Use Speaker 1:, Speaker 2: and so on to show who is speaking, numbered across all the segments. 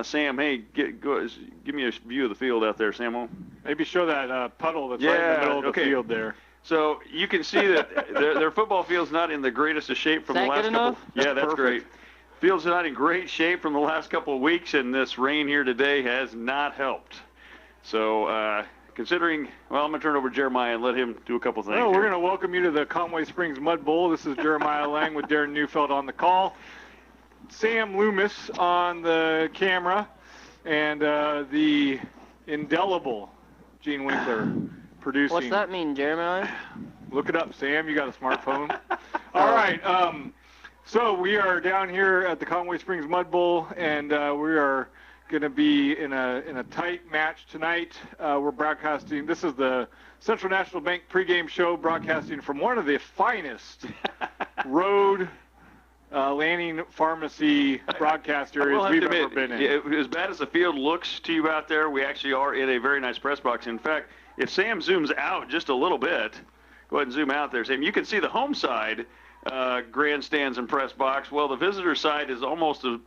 Speaker 1: Sam, hey, give me a view of the field out there, Samo.
Speaker 2: Maybe show that puddle that's right in the middle of the field there.
Speaker 1: So you can see that their football field's not in the greatest of shape from the last couple. Yeah, that's great. Field's not in great shape from the last couple of weeks, and this rain here today has not helped. So considering, well, I'm going to turn it over to Jeremiah and let him do a couple things.
Speaker 2: Well, we're going to welcome you to the Conway Springs Mud Bowl. This is Jeremiah Lang with Darren Neufeld on the call. Sam Loomis on the camera, and the indelible Gene Winkler producing.
Speaker 3: What's that mean, Jeremiah?
Speaker 2: Look it up, Sam. You got a smartphone. All right. So we are down here at the Conway Springs Mud Bowl, and we are going to be in a tight match tonight. We're broadcasting. This is the Central National Bank pregame show, broadcasting from one of the finest road landing pharmacy broadcast areas we've ever been in.
Speaker 1: As bad as the field looks to you out there, we actually are in a very nice press box. In fact, if Sam zooms out just a little bit, go ahead and zoom out there, Sam. You can see the home side grandstands and press box. Well, the visitor side is almost the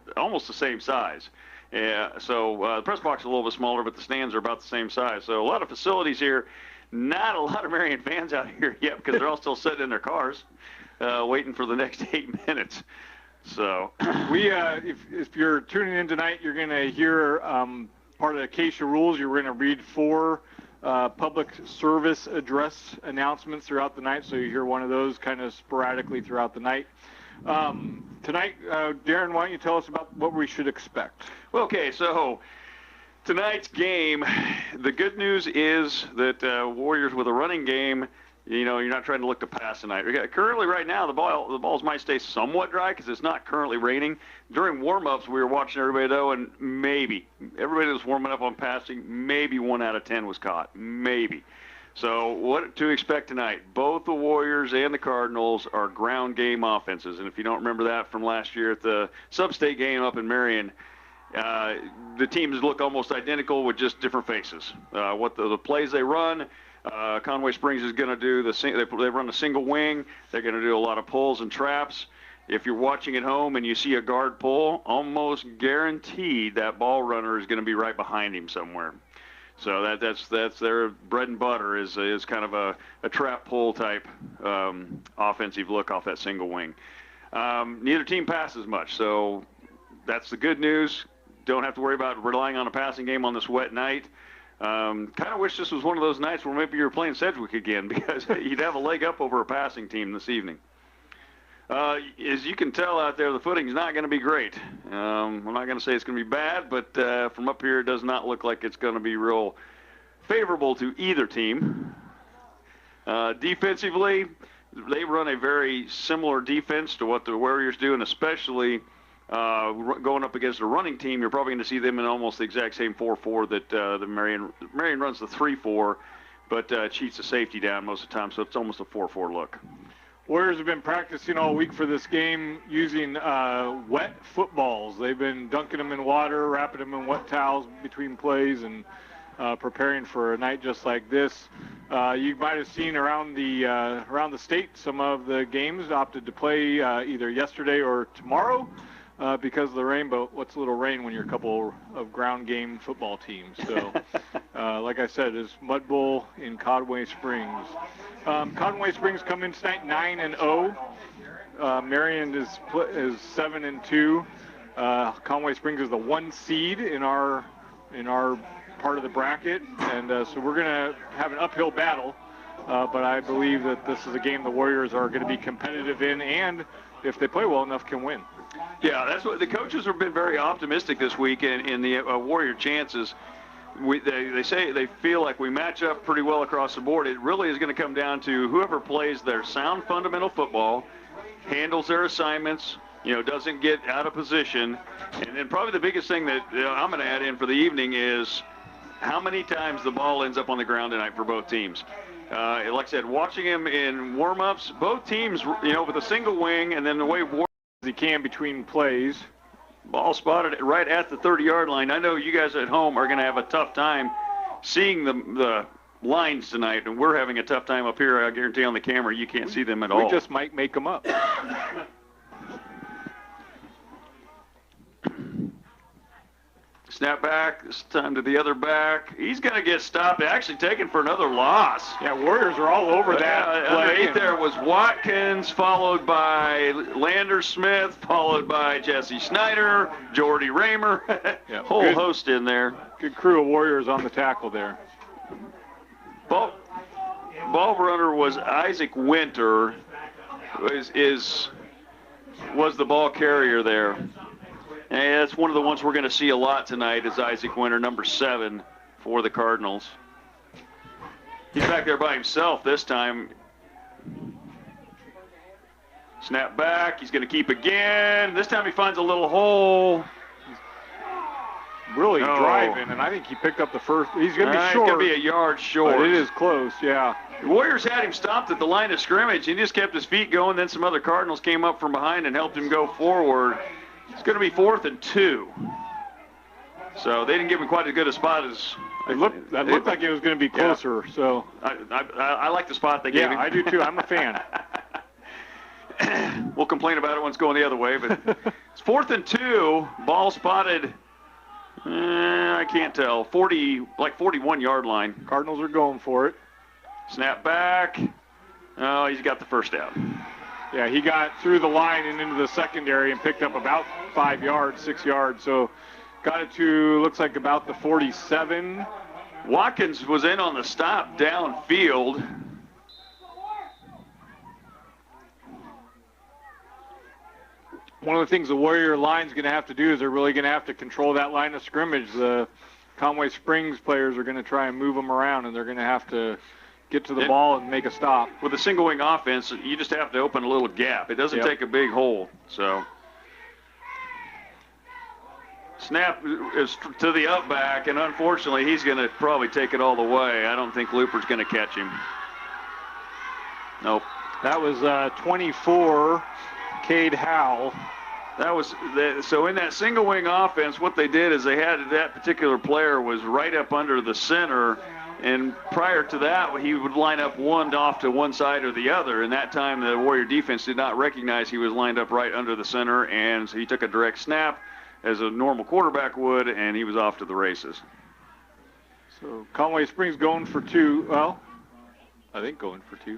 Speaker 1: same size. Yeah, so the press box is a little bit smaller, but the stands are about the same size. So a lot of facilities here. Not a lot of Marion fans out here yet because they're all still sitting in their cars waiting for the next 8 minutes. So
Speaker 2: if you're tuning in tonight, you're going to hear part of the Acacia rules. You're going to read 4 public service address announcements throughout the night, so you hear one of those kind of sporadically throughout the night. Tonight, Darren, why don't you tell us about what we should expect?
Speaker 1: Well, okay, so tonight's game, the good news is that Warriors with a running game, you know, you're not trying to look to pass tonight. Currently, right now, the balls might stay somewhat dry because it's not currently raining. During warm-ups, we were watching everybody, though, and maybe everybody that was warming up on passing, maybe 1 out of 10 was caught, maybe. So what to expect tonight? Both the Warriors and the Cardinals are ground game offenses, and if you don't remember that from last year at the sub-state game up in Marion, the teams look almost identical with just different faces. What the plays they run, Conway Springs is going to do they run a single wing. They're going to do a lot of pulls and traps. If you're watching at home and you see a guard pull, almost guaranteed that ball runner is going to be right behind him somewhere. So that's their bread and butter is kind of a trap pull type offensive look off that single wing. Neither team passes much, so that's the good news. Don't have to worry about relying on a passing game on this wet night. Kind of wish this was one of those nights where maybe you're playing Sedgwick again because you'd have a leg up over a passing team this evening. As you can tell out there, the footing's not going to be great. I'm not going to say it's going to be bad, but from up here, it does not look like it's going to be real favorable to either team. Defensively, they run a very similar defense to what the Warriors do, and especially going up against a running team, you're probably going to see them in almost the exact same 4-4 that the Marion runs the 3-4, but cheats the safety down most of the time, so it's almost a 4-4 look.
Speaker 2: Warriors have been practicing all week for this game using wet footballs. They've been dunking them in water, wrapping them in wet towels between plays, and preparing for a night just like this. You might have seen around the state some of the games opted to play either yesterday or tomorrow because of the rain. But what's a little rain when you're a couple of ground game football teams? So, like I said, it's Mud Bowl in Conway Springs. Conway Springs come in tonight 9-0. Marion is 7-2. Conway Springs is the 1 seed in our part of the bracket, and so we're going to have an uphill battle. But I believe that this is a game the Warriors are going to be competitive in, and if they play well enough, can win.
Speaker 1: Yeah, that's what the coaches have been very optimistic this week in the Warrior chances. They say they feel like we match up pretty well across the board. It really is going to come down to whoever plays their sound fundamental football, handles their assignments, doesn't get out of position. And then probably the biggest thing that I'm going to add in for the evening is how many times the ball ends up on the ground tonight for both teams. Like I said, watching him in warm-ups, both teams, with a single wing and then the way Warriors
Speaker 2: he can between plays.
Speaker 1: Ball spotted right at the 30-yard line. I know you guys at home are going to have a tough time seeing the lines tonight, and we're having a tough time up here. I guarantee on the camera you can't see them at all.
Speaker 2: We just might make them up.
Speaker 1: Snap back, this time to the other back. He's going to get stopped, actually taken for another loss.
Speaker 2: Yeah, Warriors are all over that play.
Speaker 1: Underneath there was Watkins, followed by Lander Smith, followed by Jesse Snyder, Jordy Raymer.
Speaker 2: Yeah,
Speaker 1: whole host in there.
Speaker 2: Good crew of Warriors on the tackle there.
Speaker 1: Ball runner was Isaac Winter, was the ball carrier there. And that's one of the ones we're going to see a lot tonight is Isaac Winter, number 7 for the Cardinals. He's back there by himself this time. Snap back. He's going to keep again. This time he finds a little hole.
Speaker 2: Really driving, and I think he picked up the first. He's going to be short.
Speaker 1: He's going to be a yard short.
Speaker 2: But it is close, yeah.
Speaker 1: The Warriors had him stopped at the line of scrimmage. He just kept his feet going. Then some other Cardinals came up from behind and helped him go forward. It's going to be 4th and 2. So they didn't give him quite as good a spot as...
Speaker 2: That looked like it was going to be closer, so...
Speaker 1: I like the spot they gave him.
Speaker 2: Yeah, I do too. I'm a fan.
Speaker 1: We'll complain about it once going the other way, but it's 4th and 2. Ball spotted, I can't tell, 41-yard line.
Speaker 2: Cardinals are going for it.
Speaker 1: Snap back. Oh, he's got the first down.
Speaker 2: Yeah, he got through the line and into the secondary and picked up about 5 yards, 6 yards. So got it to, looks like about the 47.
Speaker 1: Watkins was in on the stop downfield.
Speaker 2: One of the things the Warrior line's going to have to do is they're really going to have to control that line of scrimmage. The Conway Springs players are going to try and move them around, and they're going to have to get to the ball and make a stop.
Speaker 1: With a single wing offense, you just have to open a little gap. It doesn't take a big hole. So snap is to the up back, and unfortunately he's going to probably take it all the way. I don't think Looper's going to catch him. Nope.
Speaker 2: That was 24, Cade Howell.
Speaker 1: So in that single wing offense, what they did is they had that particular player was right up under the center. And prior to that, he would line up one off to one side or the other. And that time, the Warrior defense did not recognize he was lined up right under the center. And so he took a direct snap as a normal quarterback would, and he was off to the races.
Speaker 2: So Conway Springs going for 2. Well, I think going for 2.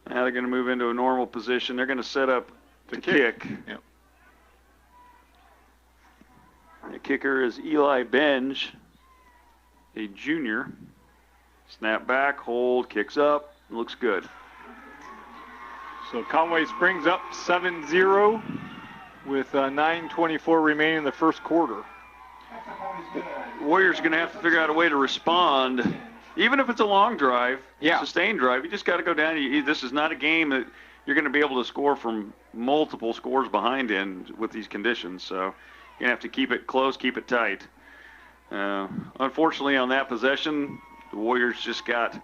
Speaker 1: Now they're going to move into a normal position. They're going to set up to kick.
Speaker 2: Yep.
Speaker 1: The kicker is Eli Benj, a junior. Snap back, hold, kicks up, looks good.
Speaker 2: So Conway Springs up 7-0 with 9:24 remaining in the first quarter.
Speaker 1: Warriors are going to have to figure out a way to respond. Even if it's a long drive, sustained drive, you just got to go down. This is not a game that you're going to be able to score from multiple scores behind in with these conditions. So you're going to have to keep it close, keep it tight. Unfortunately, on that possession, the Warriors just got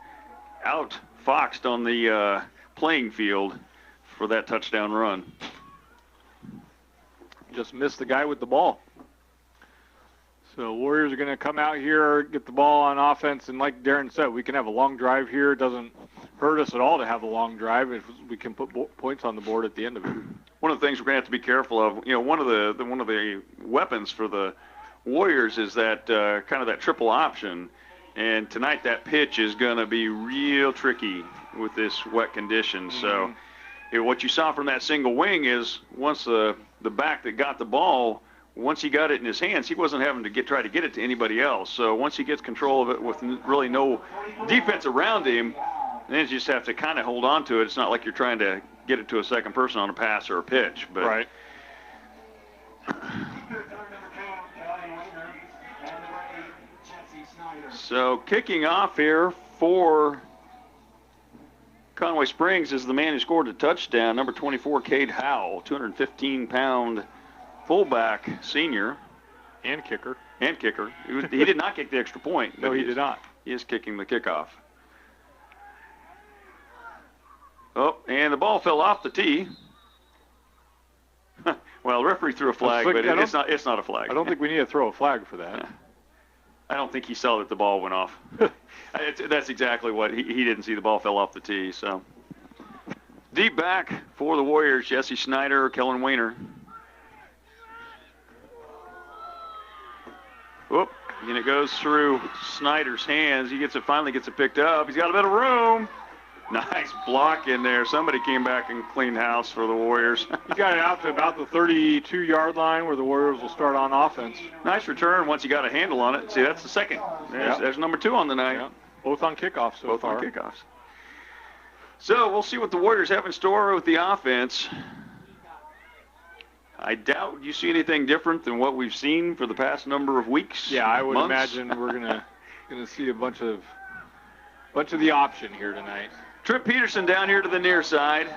Speaker 1: out-foxed on the playing field for that touchdown run.
Speaker 2: Just missed the guy with the ball. So Warriors are going to come out here, get the ball on offense, and like Darren said, we can have a long drive here. It doesn't hurt us at all to have a long drive if we can put points on the board at the end of it.
Speaker 1: One of the things we're going to have to be careful of, one of the weapons for the Warriors is that kind of that triple option, and tonight that pitch is going to be real tricky with this wet condition. So what you saw from that single wing is once the back that got the ball, once he got it in his hands, he wasn't having to try to get it to anybody else. So once he gets control of it with really no defense around him, then you just have to kind of hold on to it. It's not like you're trying to get it to a second person on a pass or a pitch. But
Speaker 2: right.
Speaker 1: So kicking off here for Conway Springs is the man who scored the touchdown, number 24, Cade Howell, 215-pound fullback senior.
Speaker 2: And kicker.
Speaker 1: He did not kick the extra point.
Speaker 2: No, he did not.
Speaker 1: He is kicking the kickoff. Oh, and the ball fell off the tee. Well, the referee threw a flag, but it's not a flag.
Speaker 2: I don't think we need to throw a flag for that.
Speaker 1: I don't think he saw that the ball went off. That's exactly what he didn't see. The ball fell off the tee. So Deep back for the Warriors, Jesse Snyder, Kellen Weiner. Whoop, and it goes through Snyder's hands. He finally gets it picked up. He's got a bit of room. Nice block in there. Somebody came back and cleaned house for the Warriors.
Speaker 2: He got it out to about the 32-yard line where the Warriors will start on offense.
Speaker 1: Nice return once you got a handle on it. See, that's the second. There's number 2 on the night.
Speaker 2: Yeah. Both on kickoffs so far.
Speaker 1: Both on kickoffs. So we'll see what the Warriors have in store with the offense. I doubt you see anything different than what we've seen for the past number of weeks.
Speaker 2: Yeah, I would
Speaker 1: months.
Speaker 2: imagine we're gonna see a bunch of the option here tonight.
Speaker 1: Trip Peterson down here to the near side.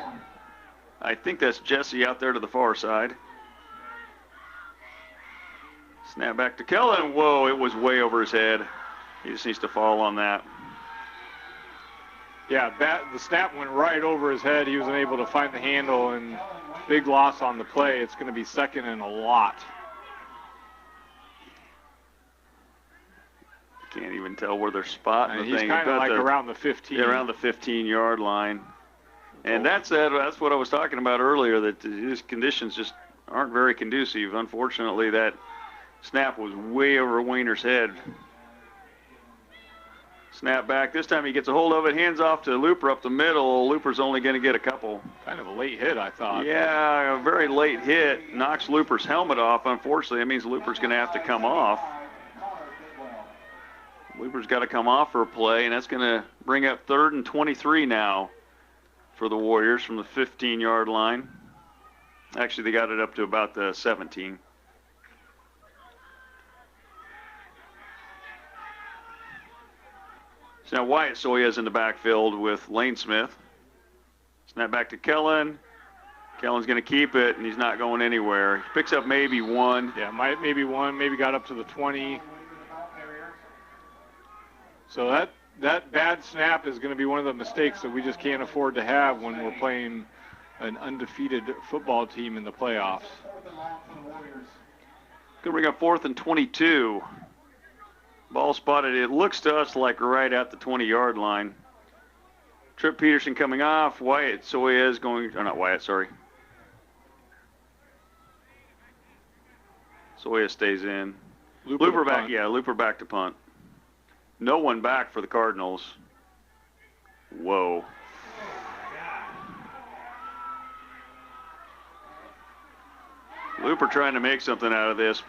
Speaker 1: I think that's Jesse out there to the far side. Snap back to Kellen. Whoa, it was way over his head. He just needs to fall on that.
Speaker 2: Yeah, the snap went right over his head. He was unable to find the handle, and big loss on the play. It's going to be second and a lot.
Speaker 1: Can't even tell where they're spotting the
Speaker 2: he's
Speaker 1: thing.
Speaker 2: He's kind of like around the 15.
Speaker 1: Yeah, around the 15-yard line. And that's what I was talking about earlier, that these conditions just aren't very conducive. Unfortunately, that snap was way over Weiner's head. Snap back. This time he gets a hold of it, hands off to Looper up the middle. Looper's only going to get a couple.
Speaker 2: Kind of a late hit, I thought.
Speaker 1: Yeah, a very late hit. Knocks Looper's helmet off. Unfortunately, that means Looper's going to have to come off. Looper's got to come off for a play, and that's going to bring up 3rd and 23 now for the Warriors from the 15-yard line. Actually, they got it up to about the 17. So now Wyatt Soya's in the backfield with Lane Smith. Snap back to Kellen. Kellen's going to keep it, and he's not going anywhere. He picks up maybe 1.
Speaker 2: Yeah, maybe 1, maybe got up to the 20. So that bad snap is going to be one of the mistakes that we just can't afford to have when we're playing an undefeated football team in the playoffs.
Speaker 1: Going to bring up 4th and 22. Ball spotted. It looks to us like right at the 20-yard line. Trip Peterson coming off. Wyatt Soya is going, or not Wyatt, sorry. Soya stays in. Looper back, yeah, Looper back to punt. No one back for the Cardinals. Whoa. Looper trying to make something out of this,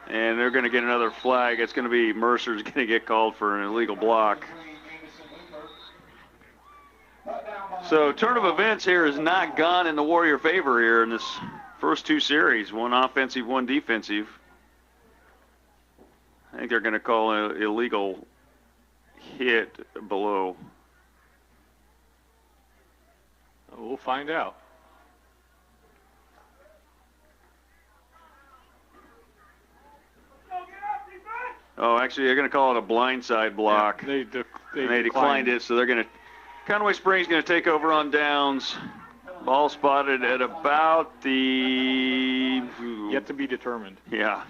Speaker 1: and they're going to get another flag. It's going to be Mercer's going to get called for an illegal block. So turn of events here has not gone in the Warrior favor here in this first 2 series. 1 offensive, 1 defensive. I think they're going to call an illegal hit below.
Speaker 2: We'll find out.
Speaker 1: Oh, actually, they're going to call it a blindside block.
Speaker 2: Yeah,
Speaker 1: they declined it, so they're going to. Conway Springs going to take over on downs. Ball spotted at about the.
Speaker 2: Yet to be determined.
Speaker 1: Yeah.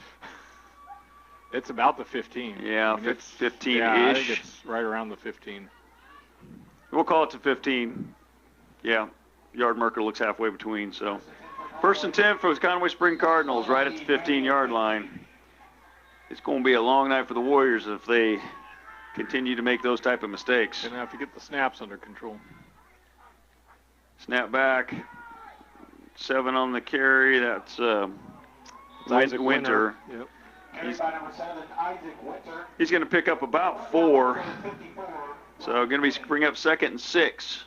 Speaker 2: It's about the 15.
Speaker 1: Yeah, I mean, 15-ish.
Speaker 2: Yeah, I think it's right around the 15.
Speaker 1: We'll call it to 15. Yeah, yard marker looks halfway between. So 1st and 10 for the Conway Spring Cardinals, right at the 15-yard line. It's going to be a long night for the Warriors if they continue to make those type of mistakes.
Speaker 2: Going to have to get the snaps under control.
Speaker 1: Snap back. 7 on the carry. That's
Speaker 2: Isaac
Speaker 1: Winter.
Speaker 2: Yep.
Speaker 1: He's going to pick up about 4. So going to bring up 2nd and 6.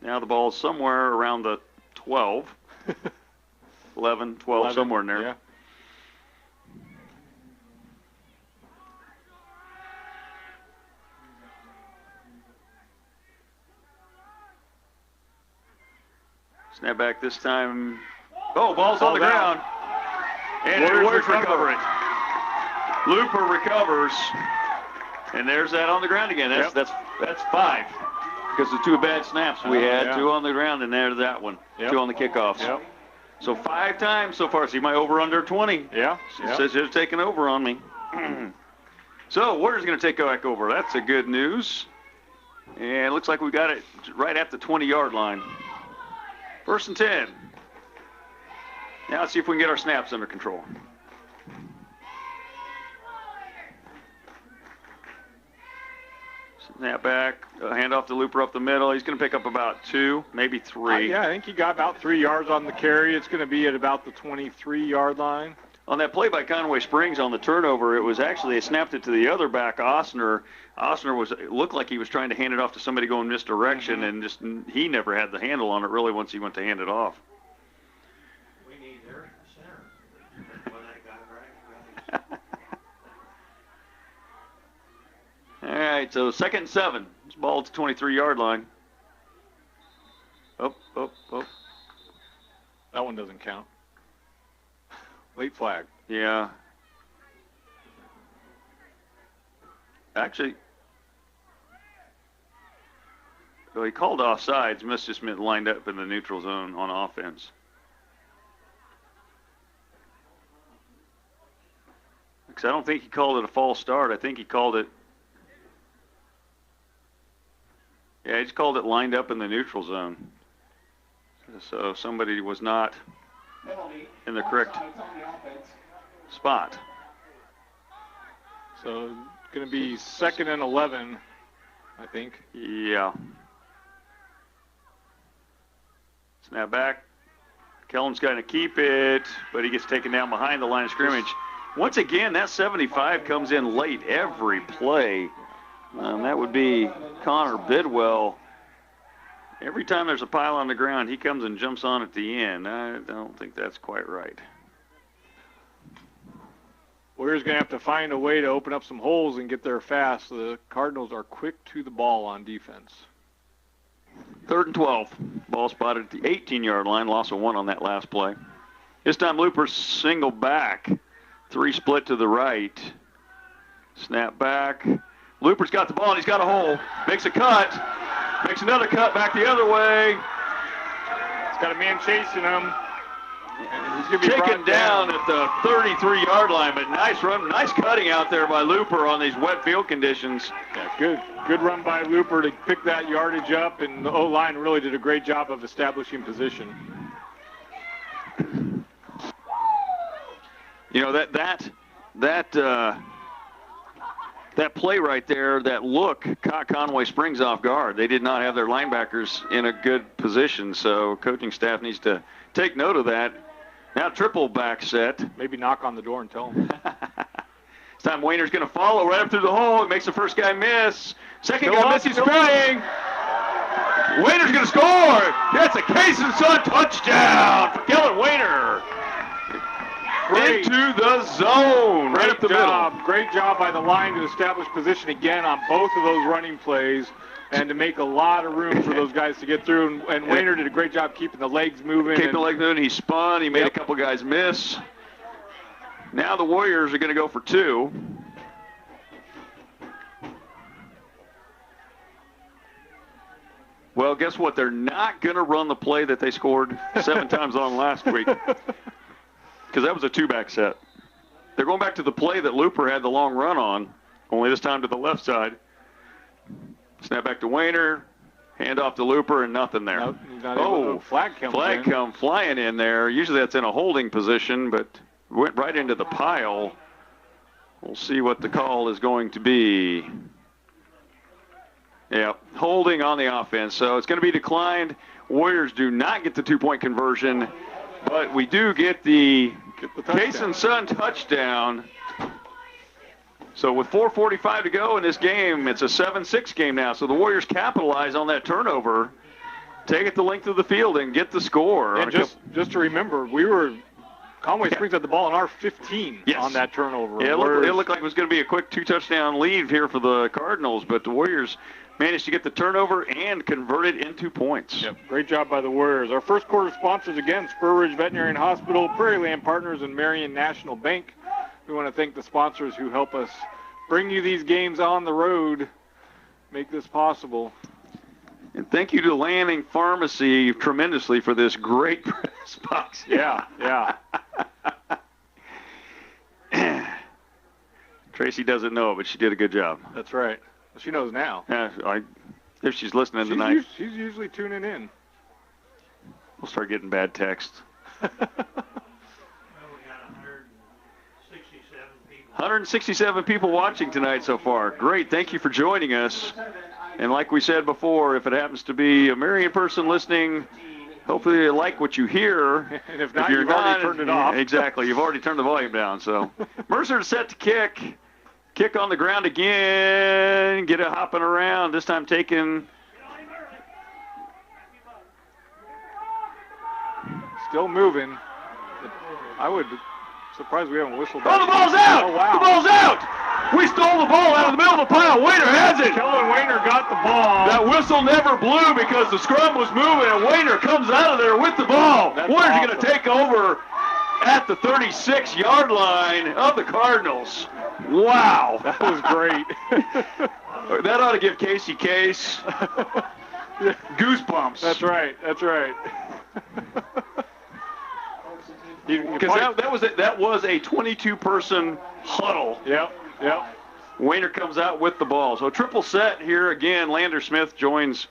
Speaker 1: Now the ball's somewhere around the 12. 11, 12, somewhere in there.
Speaker 2: Yeah.
Speaker 1: Snap back this time. Oh, ball's on the ground. And Warriors recover it. Looper recovers. And there's that on the ground again. That's 5. Because the 2 bad snaps we had. 2 on the ground, and there's that one. 2 on the kickoffs.
Speaker 2: Yep.
Speaker 1: So 5 times so far. See my over under 20.
Speaker 2: Yeah.
Speaker 1: It says it's taking over on me. So Warriors going to take back over. That's the good news. And it looks like we got it right at the 20-yard line. 1st and 10. Now let's see if we can get our snaps under control. Snap back, hand off to Looper up the middle. He's going to pick up about 2, maybe 3.
Speaker 2: Yeah, I think he got about 3 yards on the carry. It's going to be at about the 23-yard line.
Speaker 1: On that play by Conway Springs on the turnover, it was actually, they snapped it to the other back, Osner. Osner looked like he was trying to hand it off to somebody going misdirection, and he never had the handle on it really once he went to hand it off.
Speaker 3: We need their center. Well, that got it right.
Speaker 1: All right, so 2nd and 7. This ball at the 23-yard line. Up.
Speaker 2: That one doesn't count. Late flag.
Speaker 1: Yeah. Actually, well, he called offsides. Must just meant lined up in the neutral zone on offense. Because I don't think he called it a false start. I think he called it. Yeah, he just called it lined up in the neutral zone. So somebody was not in the correct spot.
Speaker 2: So it's going to be 2nd and 11, I think.
Speaker 1: Yeah. Snap back. Kellen's going to keep it, but he gets taken down behind the line of scrimmage. Once again, that 75 comes in late every play. That would be Connor Bidwell. Every time there's a pile on the ground, he comes and jumps on at the end. I don't think that's quite right.
Speaker 2: Warriors going to have to find a way to open up some holes and get there fast. The Cardinals are quick to the ball on defense.
Speaker 1: 3rd and 12. Ball spotted at the 18-yard line. Loss of 1 on that last play. This time Looper single back. 3 split to the right. Snap back. Looper's got the ball and he's got a hole. Makes a cut. Makes another cut back the other way.
Speaker 2: He's got a man chasing him. He's going to be
Speaker 1: taken down at the 33-yard line, but nice run, nice cutting out there by Looper on these wet field conditions.
Speaker 2: Yeah, good run by Looper to pick that yardage up, and the O-line really did a great job of establishing position.
Speaker 1: You know, that play right there, that look, caught Conway Springs off guard. They did not have their linebackers in a good position, so coaching staff needs to take note of that. Now triple back set.
Speaker 2: Maybe knock on the door and tell them.
Speaker 1: This time Wayner's going to follow right up through the hole. It makes the first guy miss. Second guy misses, spraying. Wayner's going to score. That's a Case and Son touchdown for Kellen Wayner. Into the zone, right up the middle.
Speaker 2: Great job by the line to establish position again on both of those running plays and to make a lot of room for those guys to get through. And Wayner did a great job keeping the legs moving.
Speaker 1: Keeping the legs moving. He spun. He made a couple guys miss. Now the Warriors are going to go for 2. Well, guess what? They're not going to run the play that they scored 7 times on last week. Because that was a 2-back set. They're going back to the play that Looper had the long run on, only this time to the left side. Snap back to Wayner, hand off to Looper, and nothing there.
Speaker 2: Flag
Speaker 1: come flying in there. Usually that's in a holding position, but went right into the pile. We'll see what the call is going to be. Yeah, holding on the offense. So it's going to be declined. Warriors do not get the 2-point conversion, but we do get the Case and Son touchdown. So with 4:45 to go in this game, it's a 7-6 game now. So the Warriors capitalize on that turnover, take it the length of the field, and get the score.
Speaker 2: And just to remember, Conway Springs had the ball on our 15 on that turnover.
Speaker 1: Yeah, it looked like it was going to be a quick 2-touchdown lead here for the Cardinals, but the Warriors managed to get the turnover and convert it into points.
Speaker 2: Yep, great job by the Warriors. Our first quarter sponsors again, Spur Ridge Veterinary Hospital, Prairie Land Partners, and Marion National Bank. We want to thank the sponsors who help us bring you these games on the road, make this possible.
Speaker 1: And thank you to Lanning Pharmacy tremendously for this great press box.
Speaker 2: Yeah.
Speaker 1: Tracy doesn't know it, but she did a good job.
Speaker 2: That's right. She knows now.
Speaker 1: Yeah, if she's listening tonight.
Speaker 2: She's usually tuning in.
Speaker 1: We'll start getting bad texts.
Speaker 3: Well, we got 167 people.
Speaker 1: 167 people watching tonight so far. Great. Thank you for joining us. And like we said before, if it happens to be a Marion person listening, hopefully you like what you hear.
Speaker 2: And if not, you've already turned it off.
Speaker 1: Exactly. You've already turned the volume down. So Mercer set to kick. Kick on the ground again. Get it hopping around. This time taking.
Speaker 2: Still moving. I would surprised we haven't whistled.
Speaker 1: Oh, the ball's out!
Speaker 2: Oh, wow.
Speaker 1: The ball's out! We stole the ball out of the middle of the pile. Wayner has it.
Speaker 2: Kellen Wayner got the ball.
Speaker 1: That whistle never blew because the scrum was moving, and Wayner comes out of there with the ball. Wayner's going to take over at the 36-yard line of the Cardinals. Wow.
Speaker 2: That was great.
Speaker 1: That ought to give Casey Case goosebumps.
Speaker 2: That's right. That's right.
Speaker 1: Because that was a 22-person huddle.
Speaker 2: Yep.
Speaker 1: Wayner comes out with the ball. So triple set here again. Lander Smith joins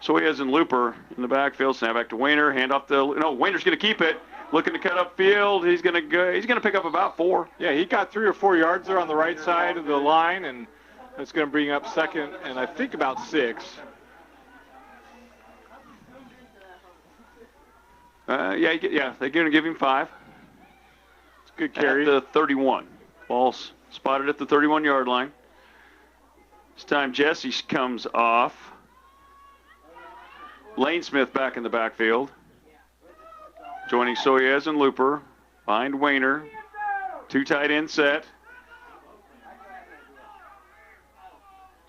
Speaker 1: Soyez and Looper in the backfield. Snap back to Wayner. Hand off Wayner's going to keep it. Looking to cut up field. He's going to go. He's going to pick up about 4.
Speaker 2: Yeah, he got 3 or 4 yards there on the right side of the line, and that's going to bring up second and I think about 6.
Speaker 1: They're going to give him 5.
Speaker 2: It's a good carry.
Speaker 1: At the 31. Ball's spotted at the 31-yard line. This time Jesse comes off. Lane Smith back in the backfield. Joining Soyez and Looper. Behind Wayner. 2 tight end set.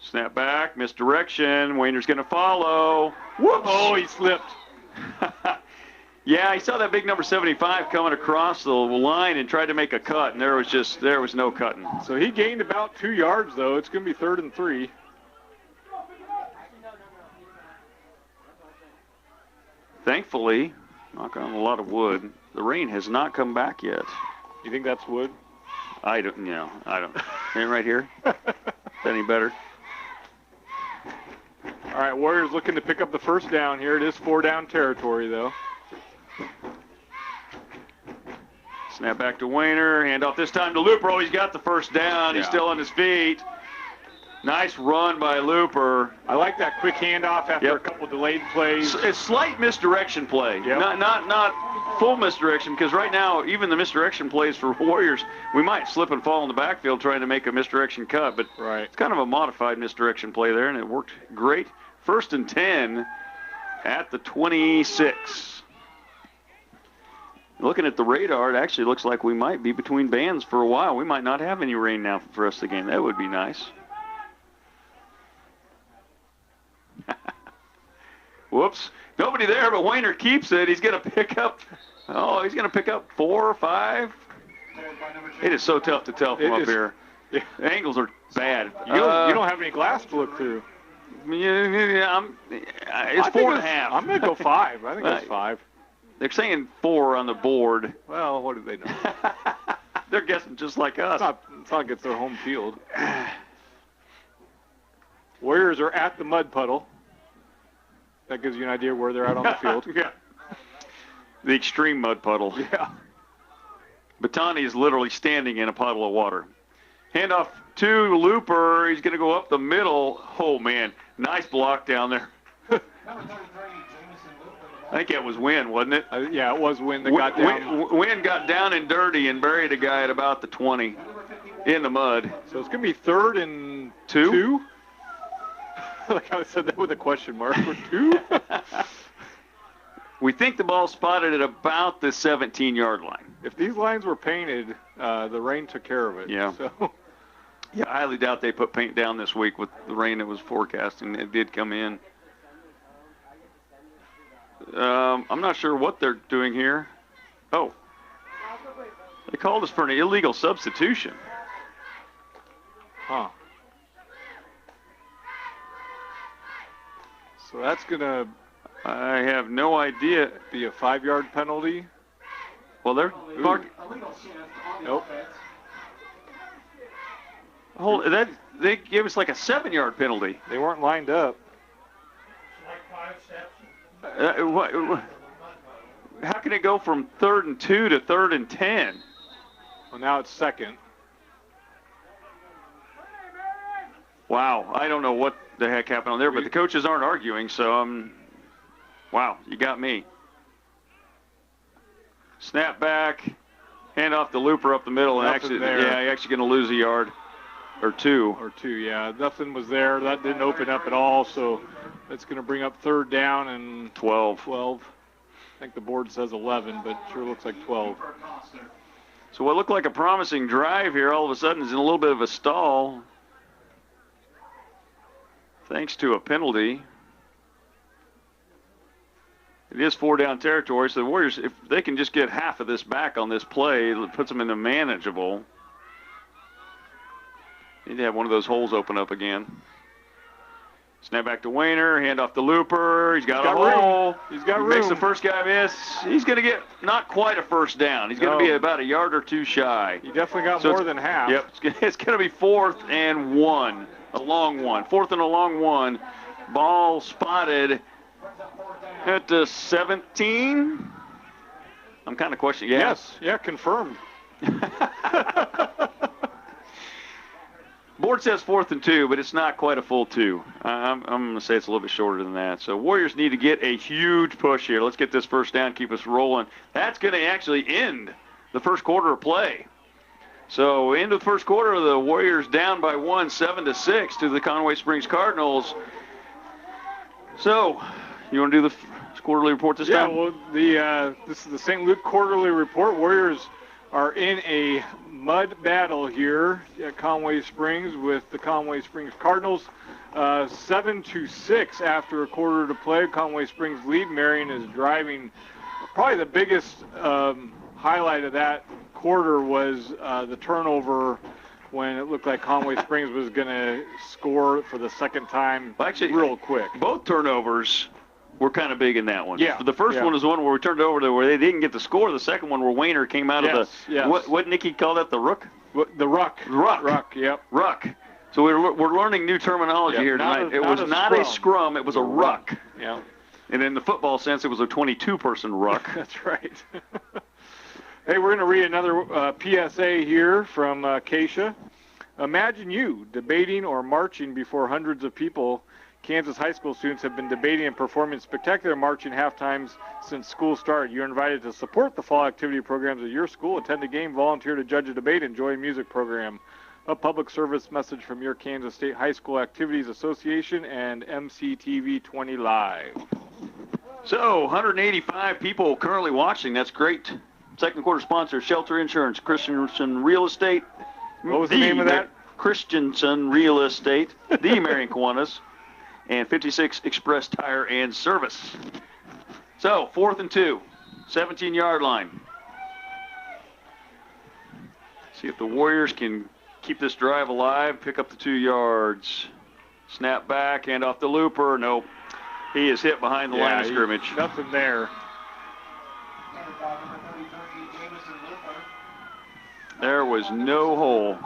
Speaker 1: Snap back. Misdirection. Wayner's going to follow. Whoops.
Speaker 2: Oh, he slipped.
Speaker 1: Yeah, he saw that big number 75 coming across the line and tried to make a cut, and there was no cutting.
Speaker 2: So he gained about 2 yards, though. It's going to be 3rd and 3.
Speaker 1: Thankfully, knock on a lot of wood, the rain has not come back yet.
Speaker 2: You think that's wood?
Speaker 1: I don't. Ain't right here. Is that any better?
Speaker 2: All right, Warriors looking to pick up the first down here. It is 4-down territory, though.
Speaker 1: Snap back to Wayner. Hand off this time to Looper. Oh, he's got the first down. He's still on his feet. Nice run by Looper.
Speaker 2: I like that quick handoff after a couple delayed plays.
Speaker 1: A slight misdirection play.
Speaker 2: Yep.
Speaker 1: Not full misdirection, because right now, even the misdirection plays for Warriors, we might slip and fall in the backfield trying to make a misdirection cut, but it's kind of a modified misdirection play there, and it worked great. 1st and 10 at the 26. Looking at the radar, it actually looks like we might be between bands for a while. We might not have any rain now for the rest of the game. That would be nice. Whoops. Nobody there, but Wayner keeps it. He's going to pick up 4 or 5. It is so tough to tell from up here.
Speaker 2: Yeah.
Speaker 1: The angles are bad.
Speaker 2: You don't have any glass to look through.
Speaker 1: It's 4.5.
Speaker 2: I'm going to go 5. I think it's 5.
Speaker 1: They're saying 4 on the board.
Speaker 2: Well, what do they know?
Speaker 1: They're guessing just like us.
Speaker 2: It's not like it's their home field. Warriors are at the mud puddle. That gives you an idea where they're at on the field.
Speaker 1: Yeah. The extreme mud puddle.
Speaker 2: Yeah.
Speaker 1: Batani is literally standing in a puddle of water. Handoff to Looper. He's going to go up the middle. Oh, man. Nice block down there. I think that was Wynn, wasn't it?
Speaker 2: Yeah, it was Wynn that got down.
Speaker 1: Wynn got down and dirty and buried a guy at about the 20 in the mud.
Speaker 2: So it's going to be 3rd and 2? Like I said that with a question mark. For 2?
Speaker 1: We think the ball spotted at about the 17-yard line.
Speaker 2: If these lines were painted, the rain took care of it.
Speaker 1: Yeah.
Speaker 2: So.
Speaker 1: Yeah, I highly doubt they put paint down this week with the rain that was forecasting. It did come in. I'm not sure what they're doing here. Oh. They called us for an illegal substitution.
Speaker 2: Huh. So that's going to...
Speaker 1: I have no idea.
Speaker 2: Be a 5-yard penalty.
Speaker 1: Well, they're...
Speaker 2: Nope.
Speaker 1: They gave us like a 7-yard penalty.
Speaker 2: They weren't lined up.
Speaker 1: How can it go from 3rd and 2 to 3rd and 10?
Speaker 2: Well, now it's 2nd.
Speaker 1: Wow, I don't know what the heck happened on there, but the coaches aren't arguing, so wow, you got me. Snap back, hand off the looper up the middle, and
Speaker 2: Nothing there.
Speaker 1: yeah, you're actually going to lose a yard or two.
Speaker 2: Yeah. Nothing was there. That didn't open up at all, so that's going to bring up 3rd down and
Speaker 1: 12.
Speaker 2: I think the board says 11, but it sure looks like 12.
Speaker 1: So what looked like a promising drive here all of a sudden is in a little bit of a stall, thanks to a penalty. It is 4-down territory, so the Warriors, if they can just get half of this back on this play, it puts them in a manageable. Need to have one of those holes open up again. Snap back to Wayner, hand off the looper. He's got a hole.
Speaker 2: He's got room.
Speaker 1: Makes the first guy miss. He's going to get not quite a first down. He's going to be about a yard or two shy.
Speaker 2: He definitely got more than half.
Speaker 1: Yep, it's going to be 4th and 1, a long one. 4th and a long one. Ball spotted at 17. I'm kind of questioning. Yeah.
Speaker 2: Yes, yeah, confirmed.
Speaker 1: Board says 4th and 2, but it's not quite a full 2. I'm going to say it's a little bit shorter than that. So Warriors need to get a huge push here. Let's get this first down, keep us rolling. That's going to actually end the first quarter of play. So into the first quarter, the Warriors down by 1, 7-6 to the Conway Springs Cardinals. So you want to do the quarterly report this time?
Speaker 2: Yeah, well, this is the St. Luke quarterly report. Warriors are in a mud battle here at Conway Springs with the Conway Springs Cardinals. 7-6 after a quarter to play. Conway Springs lead. Marion is driving. Probably the biggest highlight of that quarter was the turnover when it looked like Conway Springs was going to score for the second time real quick.
Speaker 1: Both turnovers were kind of big in that one.
Speaker 2: Yeah.
Speaker 1: The first one was one where we turned it over to where they didn't get the score. The second one where Wayner came out of the, what Nicky called that, the rook?
Speaker 2: The ruck.
Speaker 1: Ruck,
Speaker 2: yep.
Speaker 1: Ruck. So we're learning new terminology here tonight. It was not a scrum, it was a ruck.
Speaker 2: Yeah.
Speaker 1: And in the football sense, it was a 22-person ruck.
Speaker 2: That's right. Hey, we're going to read another PSA here from Keisha. Imagine you debating or marching before hundreds of people. Kansas high school students have been debating and performing spectacular marching half times since school started. You're invited to support the fall activity programs at your school, attend a game, volunteer to judge a debate, enjoy a music program. A public service message from your Kansas State High School Activities Association and mctv20live.
Speaker 1: So 185 people currently watching. That's great. Second quarter sponsor, Shelter Insurance, Christensen Real Estate.
Speaker 2: What was the name of that?
Speaker 1: Christensen Real Estate, the Marion Kiwanis, and 56 Express Tire and Service. So 4th and 2, 17-yard line. See if the Warriors can keep this drive alive, pick up the 2 yards. Snap back, hand off the looper. Nope. He is hit behind the line of scrimmage.
Speaker 2: Nothing there.
Speaker 1: There was no hole.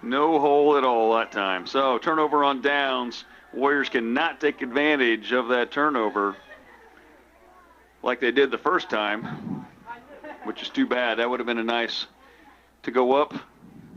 Speaker 1: No hole at all that time. So turnover on downs. Warriors cannot take advantage of that turnover like they did the first time, which is too bad. That would have been a nice to go up.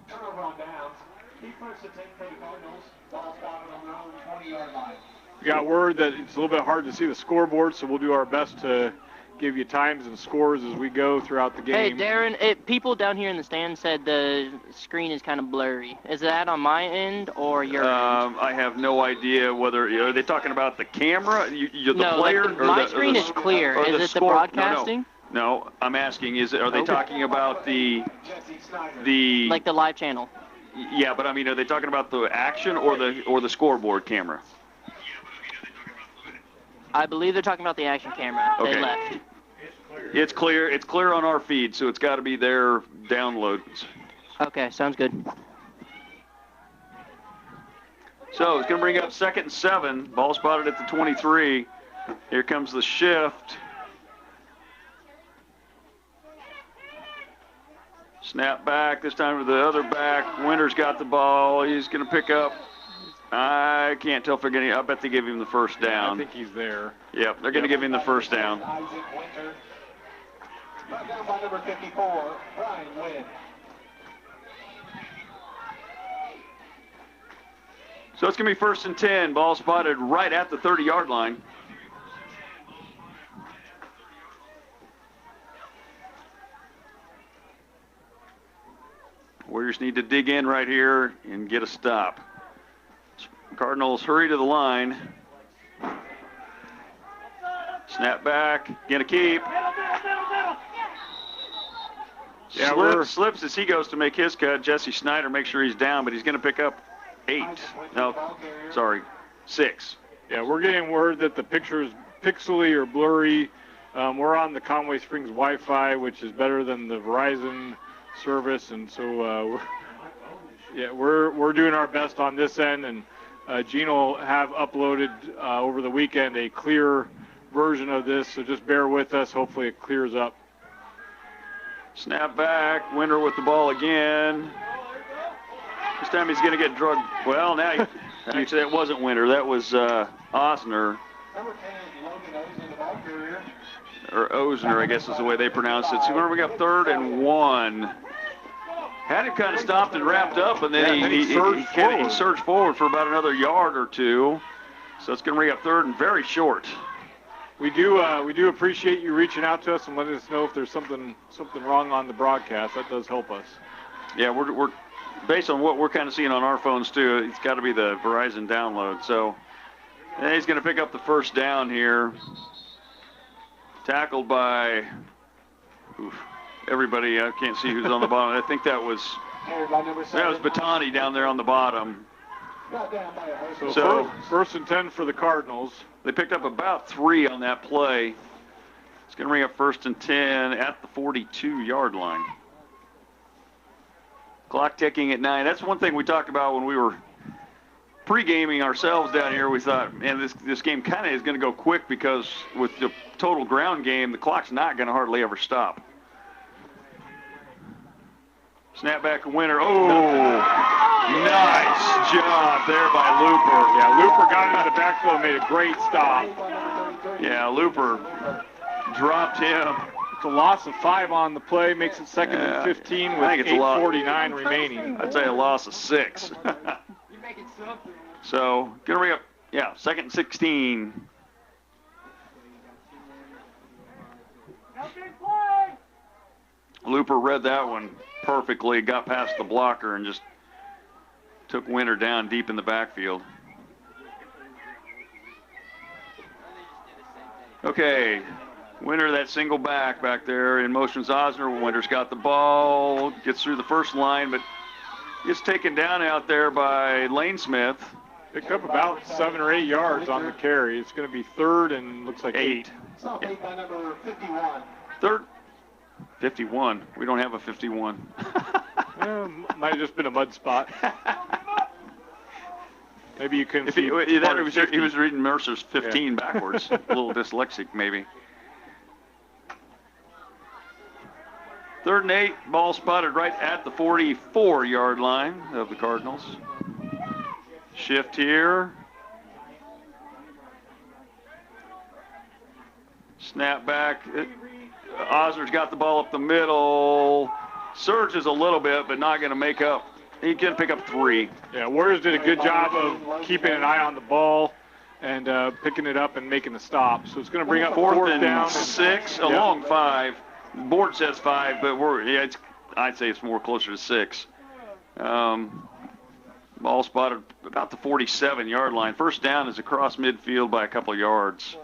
Speaker 4: Turnover on downs. He first to take for the Cardinals. Ball spotted on their own 20-yard line.
Speaker 2: We got word that it's a little bit hard to see the scoreboard, so we'll do our best to give you times and scores as we go throughout the game.
Speaker 5: Hey, Darren, people down here in the stand said the screen is kind of blurry. Is that on my end or your end?
Speaker 1: I have no idea whether are they talking about the camera, the player, or
Speaker 5: my screen is clear. Is it the broadcasting?
Speaker 1: No, I'm asking. Are they talking about the
Speaker 5: like the live channel?
Speaker 1: Yeah, but I mean, are they talking about the action or the scoreboard camera?
Speaker 5: I believe they're talking about the action camera.
Speaker 1: Okay.
Speaker 5: They left.
Speaker 1: It's clear. It's clear on our feed, so it's got to be their downloads.
Speaker 5: Okay, sounds good.
Speaker 1: So it's going to bring up 2nd and 7. Ball spotted at the 23. Here comes the shift. Snap back. This time to the other back. Winter's got the ball. He's going to pick up I can't tell if they're going to. I bet they give him the first down.
Speaker 2: I think he's there.
Speaker 1: Yep, they're going to give him the first down.
Speaker 4: Brought down by number 54, Brian Wynn.
Speaker 1: So it's going to be 1st and 10. Ball spotted right at the 30-yard line. Warriors need to dig in right here and get a stop. Cardinals hurry to the line. Snap back, get a keep.
Speaker 2: Yeah,
Speaker 1: slips as he goes to make his cut. Jesse Snyder makes sure he's down, but he's going to pick up 8. No, sorry, 6.
Speaker 2: Yeah, we're getting word that the picture is pixely or blurry. We're on the Conway Springs Wi-Fi, which is better than the Verizon service, and so we're doing our best on this end. And Gene will have uploaded over the weekend a clear version of this, so just bear with us. Hopefully it clears up.
Speaker 1: Snap back, Winter with the ball again. This time he's going to get drugged. Well, now, actually, that wasn't Winter. That was Osner. Or Osner, I guess is the way they pronounce it. So remember, we got 3rd and 1. Had him kind of stopped and wrapped up, and then he surged forward for about another yard or 2. So it's going to bring up 3rd and very short.
Speaker 2: We do appreciate you reaching out to us and letting us know if there's something wrong on the broadcast. That does help us.
Speaker 1: Yeah, we're based on what we're kind of seeing on our phones too. It's got to be the Verizon download. So he's going to pick up the first down here. Tackled by everybody. I can't see who's on the bottom. I think that was Batani down there on the bottom.
Speaker 2: So first and 10 for the Cardinals.
Speaker 1: They picked up about 3 on that play. It's going to bring up 1st and 10 at the 42-yard line. Clock ticking at 9. That's one thing we talked about when we were pre-gaming ourselves down here. We thought, man, this game kind of is going to go quick because with the total ground game, the clock's not going to hardly ever stop. Snap back and Winter. Oh, nice job there by Looper.
Speaker 2: Yeah, Looper got into the backfield and made a great stop.
Speaker 1: Yeah, Looper dropped him.
Speaker 2: It's a loss of 5 on the play, makes it 2nd and 15 with 8:49 remaining.
Speaker 1: I'd say a loss of 6. So, gonna bring up, 2nd and 16. Looper read that one perfectly, got past the blocker and just took Winter down deep in the backfield. Okay, Winter, that single back there in motion's Osner. Winter's got the ball, gets through the first line, but gets taken down out there by Lane Smith.
Speaker 2: Picked up about 7 or 8 yards on the carry. It's going to be 3rd and looks like 8.
Speaker 4: By number 51.
Speaker 1: 3rd. 51. We don't have a 51.
Speaker 2: Might have just been a mud spot. Maybe you couldn't see.
Speaker 1: He was reading Mercer's 15 backwards. A little dyslexic, maybe. 3rd and 8. Ball spotted right at the 44-yard line of the Cardinals. Shift here. Snap back. Osner's got the ball up the middle. Surges a little bit, but not going to make up. He can pick up 3.
Speaker 2: Yeah, Warriors did a good job of keeping an eye on the ball and picking it up and making the stop. So it's going to bring up 4th down
Speaker 1: and 6, a long 5. Board says 5, but I'd say it's more closer to 6. Ball spotted about the 47-yard line. First down is across midfield by a couple of yards.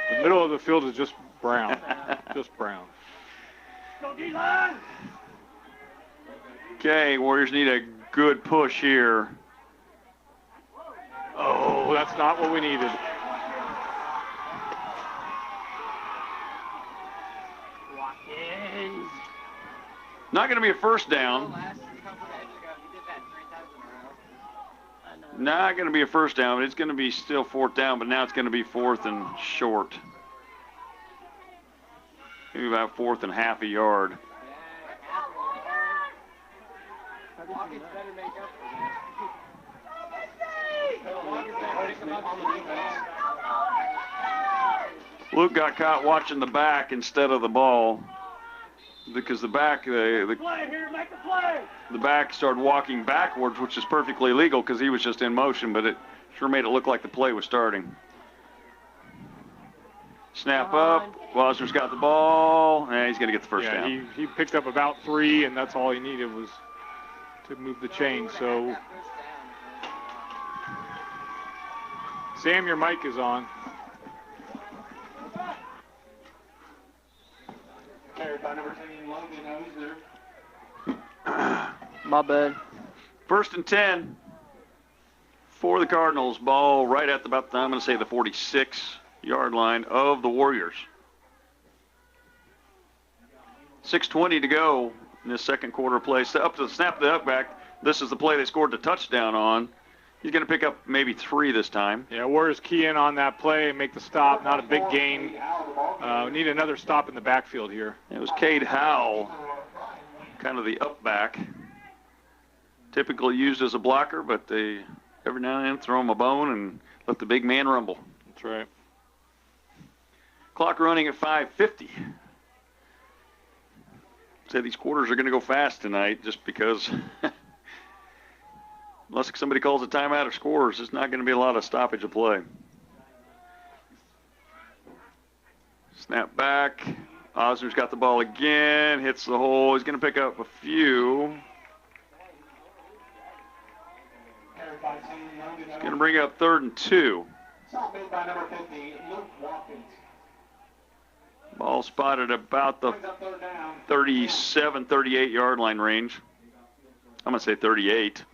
Speaker 2: The middle of the field is just brown. Just brown.
Speaker 1: Okay, Warriors need a good push here.
Speaker 2: Oh, that's not what we needed.
Speaker 1: Not going to be a first down. Not going to be a first down, but it's going to be still 4th down, but now it's going to be 4th and short. Maybe about 4th and half a yard.
Speaker 4: time on the defense.
Speaker 1: Luke got caught watching the back instead of the ball because the back the back started walking backwards, which is perfectly legal because he was just in motion, but it sure made it look like the play was starting. Snap up. Wozner's got the ball, and he's going to get the first down.
Speaker 2: Yeah, he picked up about 3, and that's all he needed was to move the chain. So, Sam, your mic is on.
Speaker 4: Carried by number 10, Logan. Who's there?
Speaker 5: My bad.
Speaker 1: 1st and 10 for the Cardinals. Ball right at I'm going to say the 46-yard line of the Warriors. 6:20 to go in this second quarter play. Up to the snap of the up back. This is the play they scored the touchdown on. He's going to pick up maybe 3 this time.
Speaker 2: Yeah, Warriors key in on that play and make the stop. Not a big gain. We need another stop in the backfield here.
Speaker 1: It was Cade Howell, kind of the up back. Typically used as a blocker, but they every now and then throw him a bone and let the big man rumble.
Speaker 2: That's right.
Speaker 1: Clock running at 5:50. Say these quarters are going to go fast tonight just because unless somebody calls a timeout or scores, there's not going to be a lot of stoppage of play. Snap back. Osner's got the ball again, hits the hole. He's going to pick up a few. He's going to bring up 3rd and 2.
Speaker 4: Stop made by number 50, Luke Watkins.
Speaker 1: Ball spotted about the 37, 38-yard line range. I'm going to say 38.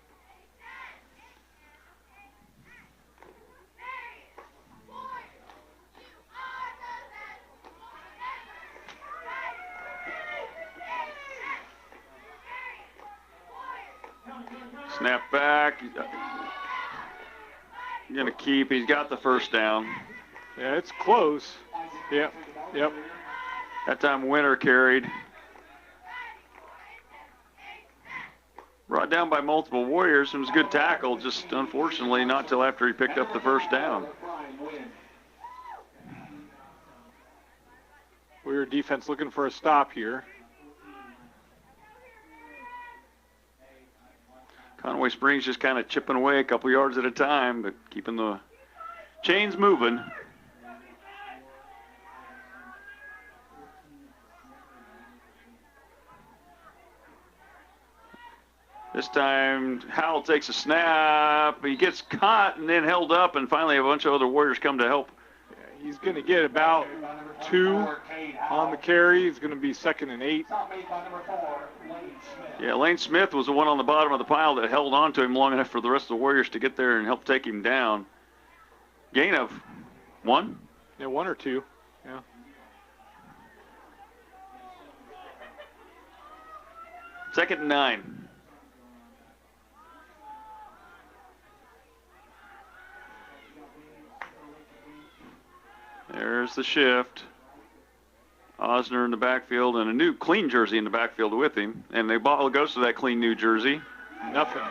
Speaker 1: Snap back. He's going to keep. He's got the first down.
Speaker 2: Yeah, it's close. Yep.
Speaker 1: That time Winter carried. Brought down by multiple Warriors. It was a good tackle, just unfortunately not till after he picked up the first down.
Speaker 2: Warrior defense looking for a stop here.
Speaker 1: Conway Springs just kind of chipping away a couple yards at a time, but keeping the chains moving. This time, Howell takes a snap. He gets caught and then held up, and finally a bunch of other Warriors come to help.
Speaker 2: Yeah, he's going to get about 2 on the carry. It's going to be 2nd and 8.
Speaker 1: Yeah, Lane Smith was the one on the bottom of the pile that held on to him long enough for the rest of the Warriors to get there and help take him down. Gain of 1?
Speaker 2: Yeah, 1 or 2. Yeah.
Speaker 1: Second and 9. There's the shift. Osner in the backfield and a new clean jersey in the backfield with him. And the ball goes to that clean new jersey.
Speaker 2: Nothing.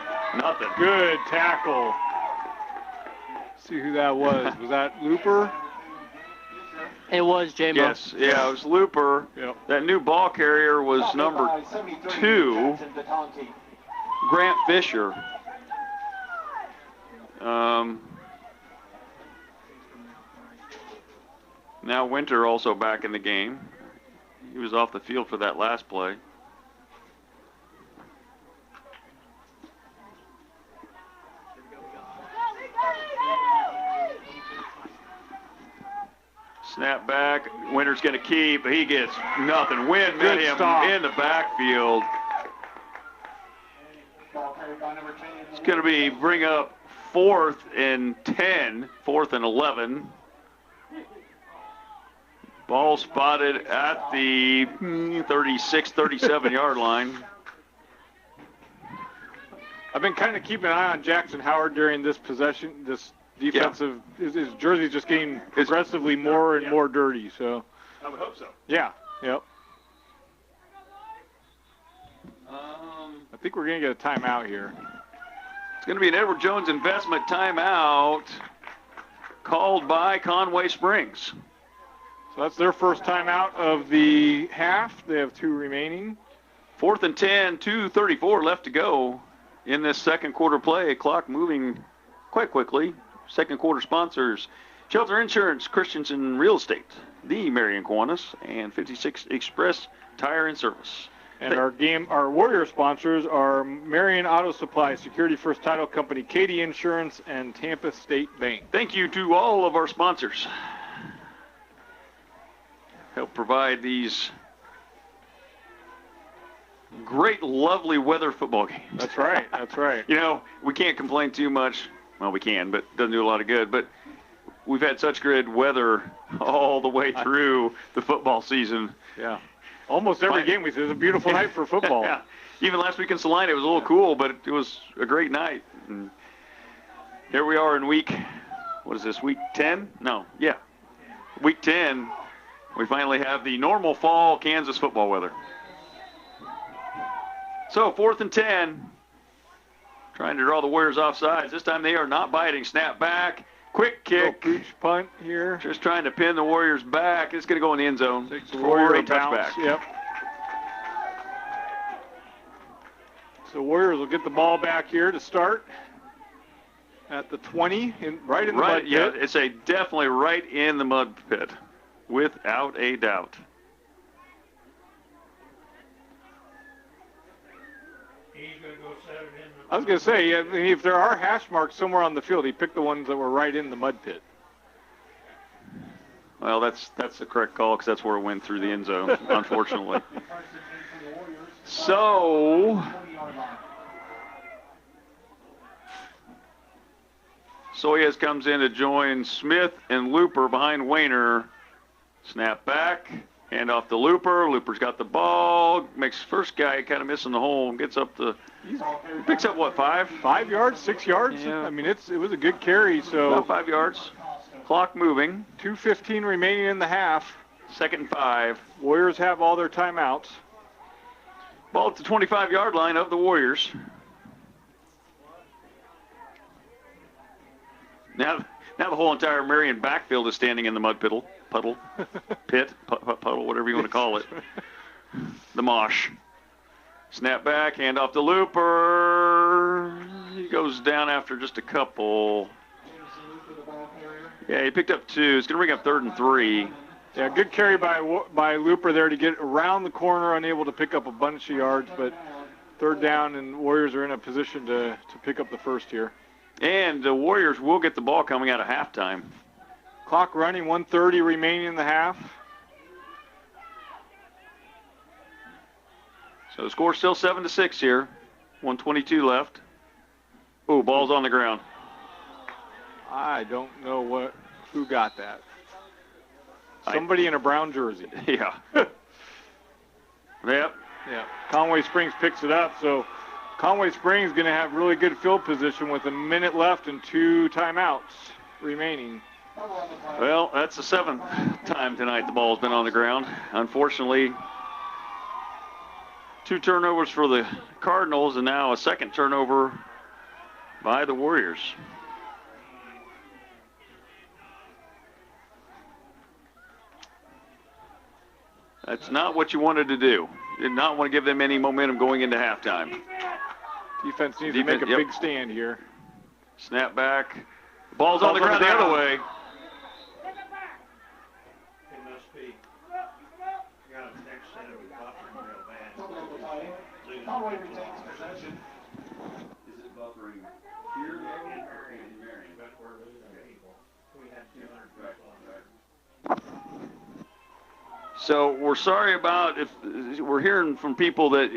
Speaker 1: Good
Speaker 2: tackle. See who that was. Was that Looper?
Speaker 5: It was J-Mo.
Speaker 1: Yes, yeah, it was Looper.
Speaker 2: Yep.
Speaker 1: That new ball carrier was number 2, Grant Fisher. Now Winter also back in the game. He was off the field for that last play. Snap back. Winter's going to keep. He gets nothing. Win met him in the backfield. It's going to be bring up 4th and 10, 4th and 11. Ball spotted at the 36, 37-yard line.
Speaker 2: I've been kind of keeping an eye on Jackson Howard during this possession, this defensive. His jersey's just getting progressively more and more dirty. So
Speaker 1: I would hope so.
Speaker 2: Yeah. Yep. I think we're going to get a timeout here.
Speaker 1: It's going to be an Edward Jones investment timeout. called by Conway Springs.
Speaker 2: So that's their first timeout of the half. They have 2 remaining.
Speaker 1: 4th and 10, 2:34 left to go in this second quarter play. Clock moving quite quickly. Second quarter sponsors: Shelter Insurance, Christensen Real Estate, the Marion Kiwanis, and 56 Express Tire and Service.
Speaker 2: And our Warrior sponsors are Marion Auto Supply, Security First Title Company, Katy Insurance, and Tampa State Bank.
Speaker 1: Thank you to all of our sponsors. Help provide these great, lovely weather football games.
Speaker 2: That's right. That's right.
Speaker 1: You know, we can't complain too much. Well, we can, but it doesn't do a lot of good. But we've had such good weather all the way through the football season.
Speaker 2: Yeah. Almost every game we said it was a beautiful night for football.
Speaker 1: Yeah. Even last week in Salina, it was a little cool, but it was a great night. And here we are in week 10? No, yeah. Week 10, we finally have the normal fall Kansas football weather. So 4th and 10, trying to draw the Warriors off sides. This time they are not biting. Snap back, quick kick.
Speaker 2: Pooch punt here.
Speaker 1: Just trying to pin the Warriors back. It's going to go in the end zone
Speaker 2: Warrior
Speaker 1: for a
Speaker 2: bounce.
Speaker 1: touchback.
Speaker 2: Yep. So Warriors will get the ball back here to start at the 20, right in the mud pit.
Speaker 1: Yeah, it's definitely right in the mud pit, without a doubt.
Speaker 2: I was going to say, I mean, if there are hash marks somewhere on the field, he picked the ones that were right in the mud pit.
Speaker 1: Well, that's the correct call because that's where it went through the end zone, unfortunately. So, Soyez comes in to join Smith and Looper behind Wayner. Snap back, hand off to Looper. Looper's got the ball. Makes first guy kind of missing the hole. Gets up to, picks up what, 5?
Speaker 2: 5 yards, 6 yards?
Speaker 1: Yeah.
Speaker 2: I mean, it was a good carry. So
Speaker 1: about 5 yards. Clock moving.
Speaker 2: 2:15 remaining in the half.
Speaker 1: 2nd and 5.
Speaker 2: Warriors have all their timeouts.
Speaker 1: Ball at the 25-yard line of the Warriors. Now the whole entire Marion backfield is standing in the mud puddle, whatever you want to call it. The mosh. Snap back, hand off to Looper. He goes down after just a couple. Yeah, he picked up 2. It's going to bring up 3rd and 3.
Speaker 2: Yeah, good carry by Looper there to get around the corner, unable to pick up a bunch of yards, but 3rd down, and Warriors are in a position to pick up the first here.
Speaker 1: And the Warriors will get the ball coming out of halftime.
Speaker 2: Clock running, 1:30 remaining in the half.
Speaker 1: So the score's still 7-6 here. 1:22 left. Ooh, ball's on the ground.
Speaker 2: I don't know who got that. Somebody in a brown jersey.
Speaker 1: Yeah. Yep.
Speaker 2: Yeah. Conway Springs picks it up, so Conway Springs going to have really good field position with a minute left and 2 timeouts remaining.
Speaker 1: Well, that's the 7th time tonight the ball's been on the ground. Unfortunately, 2 turnovers for the Cardinals and now a 2nd turnover by the Warriors. That's not what you wanted to do. You did not want to give them any momentum going into halftime.
Speaker 2: Defense needs to make a big stand here.
Speaker 1: Snap back. Ball's on the ground the other way.
Speaker 3: It must be. Got a text that it was buffering real bad.
Speaker 4: Conway retains possession.
Speaker 1: Is it buffering here in Marion?
Speaker 3: But we're losing people. We had 200 people on there.
Speaker 1: So we're sorry about if we're hearing from people that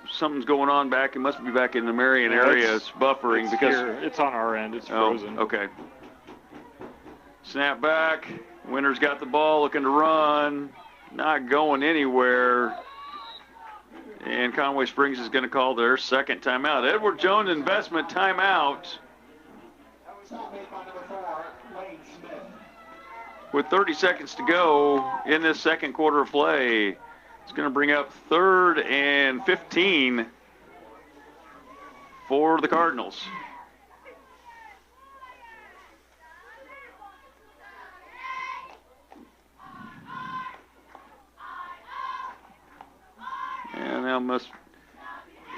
Speaker 1: something's going on back. It must be back in the Marion area. It's buffering because
Speaker 2: it's on our end. It's frozen.
Speaker 1: Okay. Snap back. Winner's got the ball, looking to run, not going anywhere. And Conway Springs is going to call their 2nd timeout. Edward Jones investment timeout.
Speaker 4: That was not made by number 4, Lane Smith.
Speaker 1: With 30 seconds to go in this 2nd quarter of play. It's going to bring up 3rd and 15 for the Cardinals.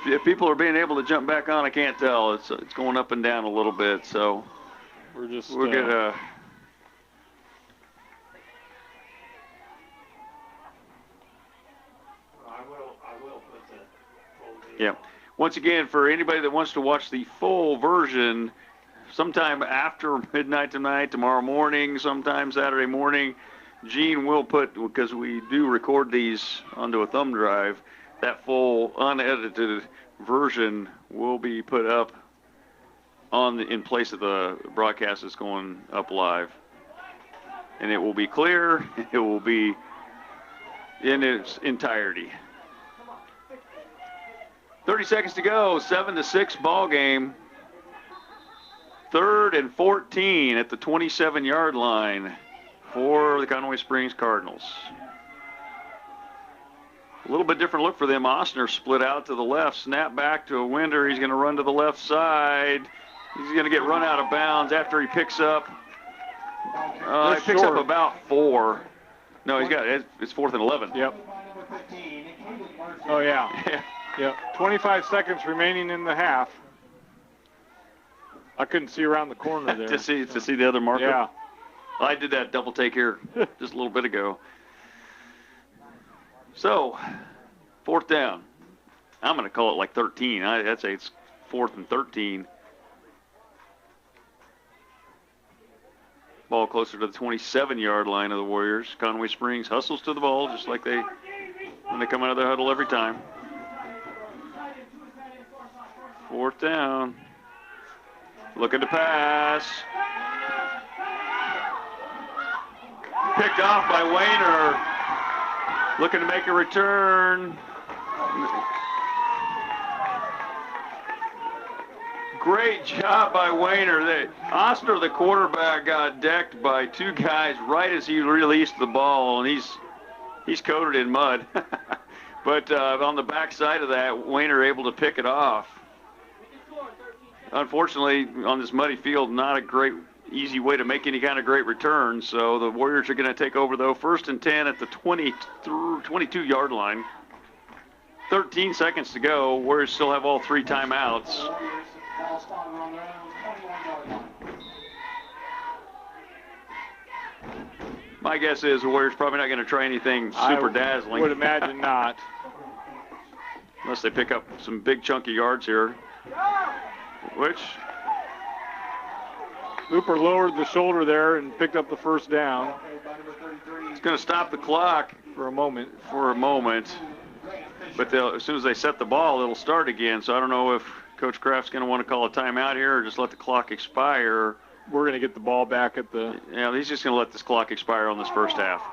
Speaker 1: if people are being able to jump back on, I can't tell. It's going up and down a little bit, so
Speaker 2: we're
Speaker 1: gonna.
Speaker 3: I will put the full video.
Speaker 1: Yeah. Once again, for anybody that wants to watch the full version, sometime after midnight tonight, tomorrow morning, sometime Saturday morning, Gene will put, because we do record these onto a thumb drive, that full unedited version will be put up in place of the broadcast that's going up live. And it will be clear, it will be in its entirety. 30 seconds to go, 7-6 ball game. 3rd and 14 at the 27-yard line for the Conway Springs Cardinals. A little bit different look for them. Osner split out to the left, snap back to a Winder. He's going to run to the left side. He's going to get run out of bounds after he picks up. He picks up about 4. No, it's 4th and 11.
Speaker 2: Yep. Oh, yeah. Yep. 25 seconds remaining in the half. I couldn't see around the corner there.
Speaker 1: to see the other marker.
Speaker 2: Yeah.
Speaker 1: I did that double take here just a little bit ago. So, 4th down. I'm going to call it like 13. I'd say it's 4th and 13. Ball closer to the 27-yard line of the Warriors. Conway Springs hustles to the ball just like when they come out of their huddle every time. 4th down. Looking to pass. Picked off by Wayner. Looking to make a return. Great job by Wayner. Osner, the quarterback, got decked by 2 guys right as he released the ball, and he's coated in mud. But on the backside of that, Wayner able to pick it off. Unfortunately, on this muddy field, not a great, easy way to make any kind of great return. So the Warriors are going to take over, though. 1st and 10 at the 22-yard line. 13 seconds to go. Warriors still have all 3 timeouts. My guess is the Warriors probably not going to try anything super dazzling.
Speaker 2: I would imagine not.
Speaker 1: Unless they pick up some big chunky yards here. Which
Speaker 2: Looper lowered the shoulder there and picked up the 1st down.
Speaker 1: It's going to stop the clock
Speaker 2: for a moment.
Speaker 1: But as soon as they set the ball, it'll start again. So I don't know if Coach Kraft's going to want to call a timeout here or just let the clock expire.
Speaker 2: We're going to get the ball back at the...
Speaker 1: Yeah, he's just going to let this clock expire on this first half.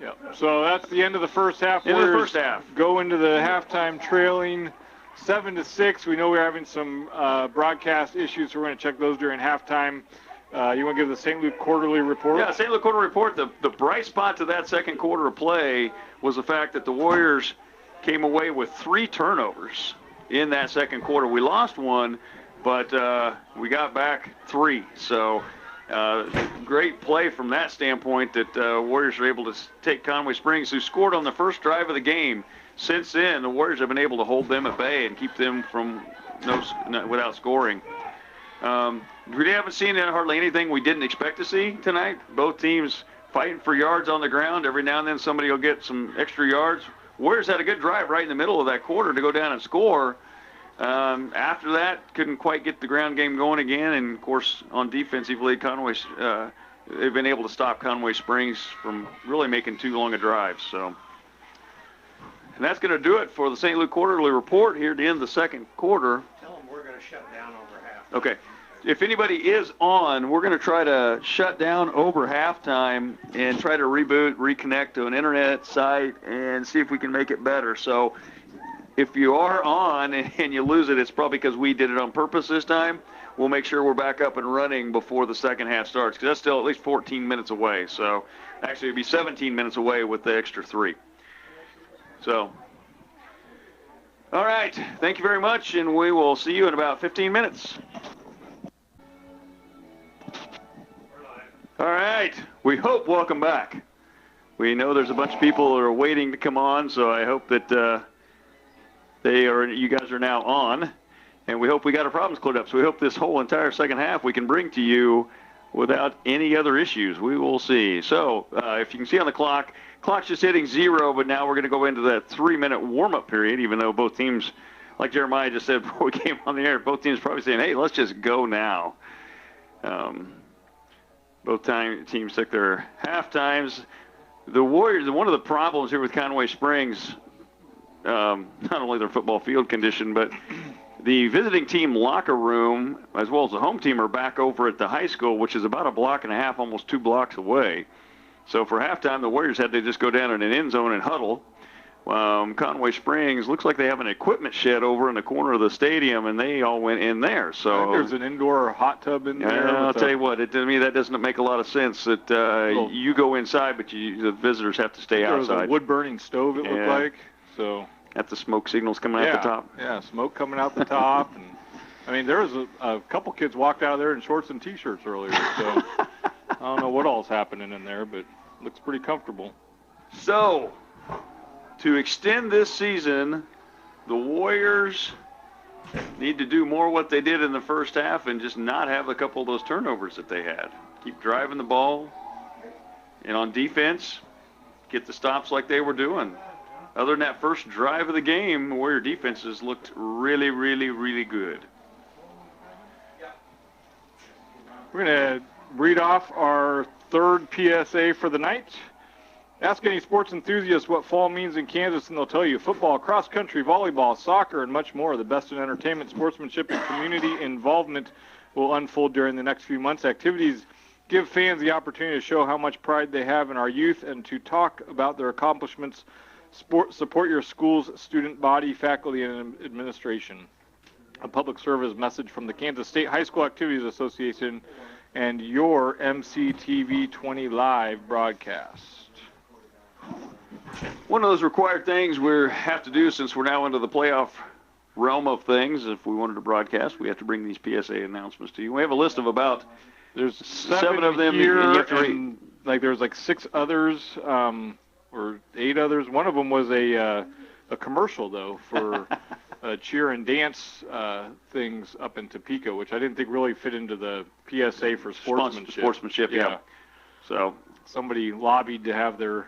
Speaker 2: Yep. So that's the end of the first half.
Speaker 1: End of the first half.
Speaker 2: Go into the halftime trailing 7-6. We know we're having some broadcast issues, so we're going to check those during halftime. You want to give the St. Luke Quarterly report?
Speaker 1: Yeah, St. Luke Quarterly report. The bright spot to that second quarter of play was the fact that the Warriors came away with 3 turnovers in that second quarter. We lost 1, but we got back 3. So great play from that standpoint that Warriors were able to take Conway Springs, who scored on the first drive of the game. Since then, the Warriors have been able to hold them at bay and keep them from without scoring. We haven't seen hardly anything we didn't expect to see tonight. Both teams fighting for yards on the ground. Every now and then somebody will get some extra yards. Warriors had a good drive right in the middle of that quarter to go down and score. After that, couldn't quite get the ground game going again. And, of course, on defensively, they've been able to stop Conway Springs from really making too long a drive. So. And that's going to do it for the St. Luke Quarterly Report here at the end of the second quarter.
Speaker 3: Tell them we're going to shut down over half.
Speaker 1: Okay. If anybody is on, we're going to try to shut down over halftime and try to reboot, reconnect to an internet site and see if we can make it better. So if you are on and you lose it, it's probably because we did it on purpose this time. We'll make sure we're back up and running before the second half starts, because that's still at least 14 minutes away. So actually it'd be 17 minutes away with the extra 3. So, all right. Thank you very much, and we will see you in about 15 minutes. All right. We hope welcome back. We know there's a bunch of people that are waiting to come on, so I hope that you guys are now on, and we hope we got our problems cleared up. So we hope this whole entire second half we can bring to you without any other issues. We will see. So if you can see on the clock's just hitting 0, but now we're going to go into that 3-minute warm-up period, even though both teams, like Jeremiah just said before we came on the air, both teams probably saying, hey, let's just go now. Both teams took their half times. The Warriors, one of the problems here with Conway Springs, not only their football field condition, but the visiting team locker room, as well as the home team, are back over at the high school, which is about a block and a half, almost 2 blocks away. So for halftime, the Warriors had to just go down in an end zone and huddle. Conway Springs looks like they have an equipment shed over in the corner of the stadium, and they all went in there. So
Speaker 2: there's an indoor hot tub in there.
Speaker 1: I'll tell you what, to me that doesn't make a lot of sense. That you go inside, but the visitors have to stay outside.
Speaker 2: There was a wood-burning stove, it looked like. So
Speaker 1: got the smoke signals coming out the top.
Speaker 2: Yeah, smoke coming out the top, and I mean there was a couple kids walked out of there in shorts and t-shirts earlier. So I don't know what all's happening in there, but it looks pretty comfortable.
Speaker 1: So, to extend this season, the Warriors need to do more what they did in the first half and just not have a couple of those turnovers that they had. Keep driving the ball, and on defense, get the stops like they were doing. Other than that first drive of the game, the Warrior defenses looked really, really, really good.
Speaker 2: We're going to read off our third PSA for the night. Ask any sports enthusiast what fall means in Kansas, and they'll tell you football, cross-country, volleyball, soccer, and much more. The best in entertainment, sportsmanship, and community involvement will unfold during the next few months. Activities give fans the opportunity to show how much pride they have in our youth and to talk about their accomplishments. Support your school's student body, faculty, and administration. A public service message from the Kansas State High School Activities Association and your mctv20live broadcast.
Speaker 1: One of those required things we have to do since we're now into the playoff realm of things, if we wanted to broadcast, we have to bring these PSA announcements to you. We have a list of about
Speaker 2: there's
Speaker 1: 7 of them
Speaker 2: here,
Speaker 1: and you have to
Speaker 2: and like there's like 6 others or 8 others. One of them was a commercial though for cheer and dance things up in Topeka, which I didn't think really fit into the PSA for sportsmanship.
Speaker 1: Sportsmanship, yeah. So
Speaker 2: somebody lobbied to have their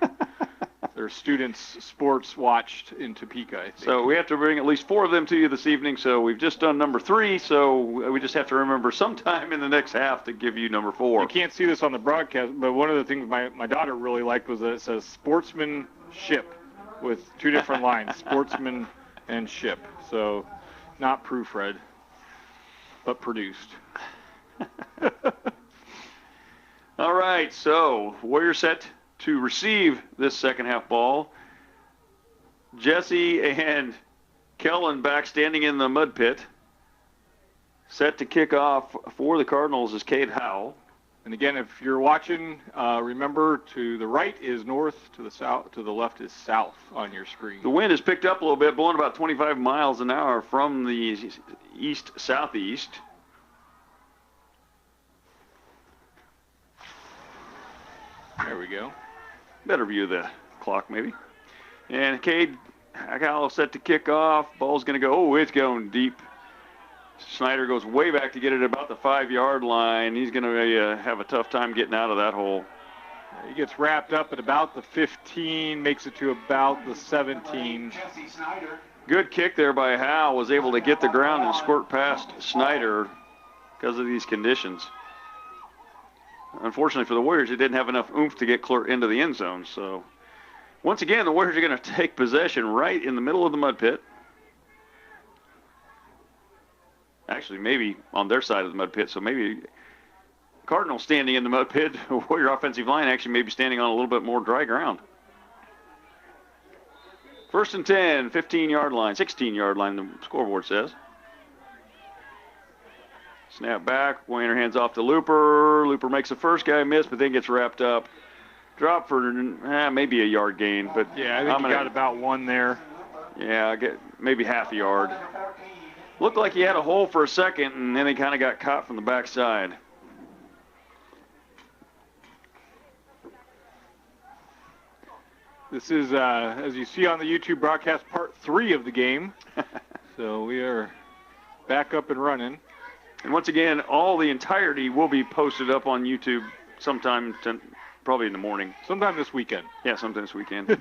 Speaker 2: students' sports watched in Topeka, I think.
Speaker 1: So we have to bring at least 4 of them to you this evening. So we've just done number 3. So we just have to remember sometime in the next half to give you number 4.
Speaker 2: You can't see this on the broadcast, but one of the things my daughter really liked was that it says sportsmanship with 2 different lines, sportsman and ship. So not proofread, but produced.
Speaker 1: All right, so Warriors set to receive this second half ball. Jesse and Kellen back standing in the mud pit. Set to kick off for the Cardinals is Cade Howell.
Speaker 2: And again, if you're watching, remember to the right is north, to the south, to the left is south on your screen.
Speaker 1: The wind has picked up a little bit, blowing about 25 miles an hour from the east-southeast.
Speaker 2: There we go.
Speaker 1: Better view of the clock, maybe. And Cade Howell set to kick off. Ball's going to go, oh, it's going deep. Snyder goes way back to get it about the 5-yard line. He's going to have a tough time getting out of that hole.
Speaker 2: He gets wrapped up at about the 15, makes it to about the 17.
Speaker 1: Good kick there by Howell. Was able to get the ground and squirt past Snyder because of these conditions. Unfortunately for the Warriors, he didn't have enough oomph to get clear into the end zone. So once again, the Warriors are going to take possession right in the middle of the mud pit. Actually, maybe on their side of the mud pit. So maybe Cardinals standing in the mud pit. Warrior offensive line actually maybe standing on a little bit more dry ground. 1st and 10, 15-yard line, 16-yard line, the scoreboard says. Snap back, Wainer hands off to Looper. Looper makes the first guy miss, but then gets wrapped up. Drop for maybe a yard gain, but
Speaker 2: yeah, I think he got about 1 there.
Speaker 1: Yeah, maybe half a yard. Looked like he had a hole for a second, and then he kind of got caught from the backside.
Speaker 2: This is, as you see on the YouTube broadcast, part 3 of the game. So we are back up and running.
Speaker 1: And once again, all the entirety will be posted up on YouTube sometime, probably in the morning.
Speaker 2: Sometime this weekend.
Speaker 1: Yeah, sometime this weekend.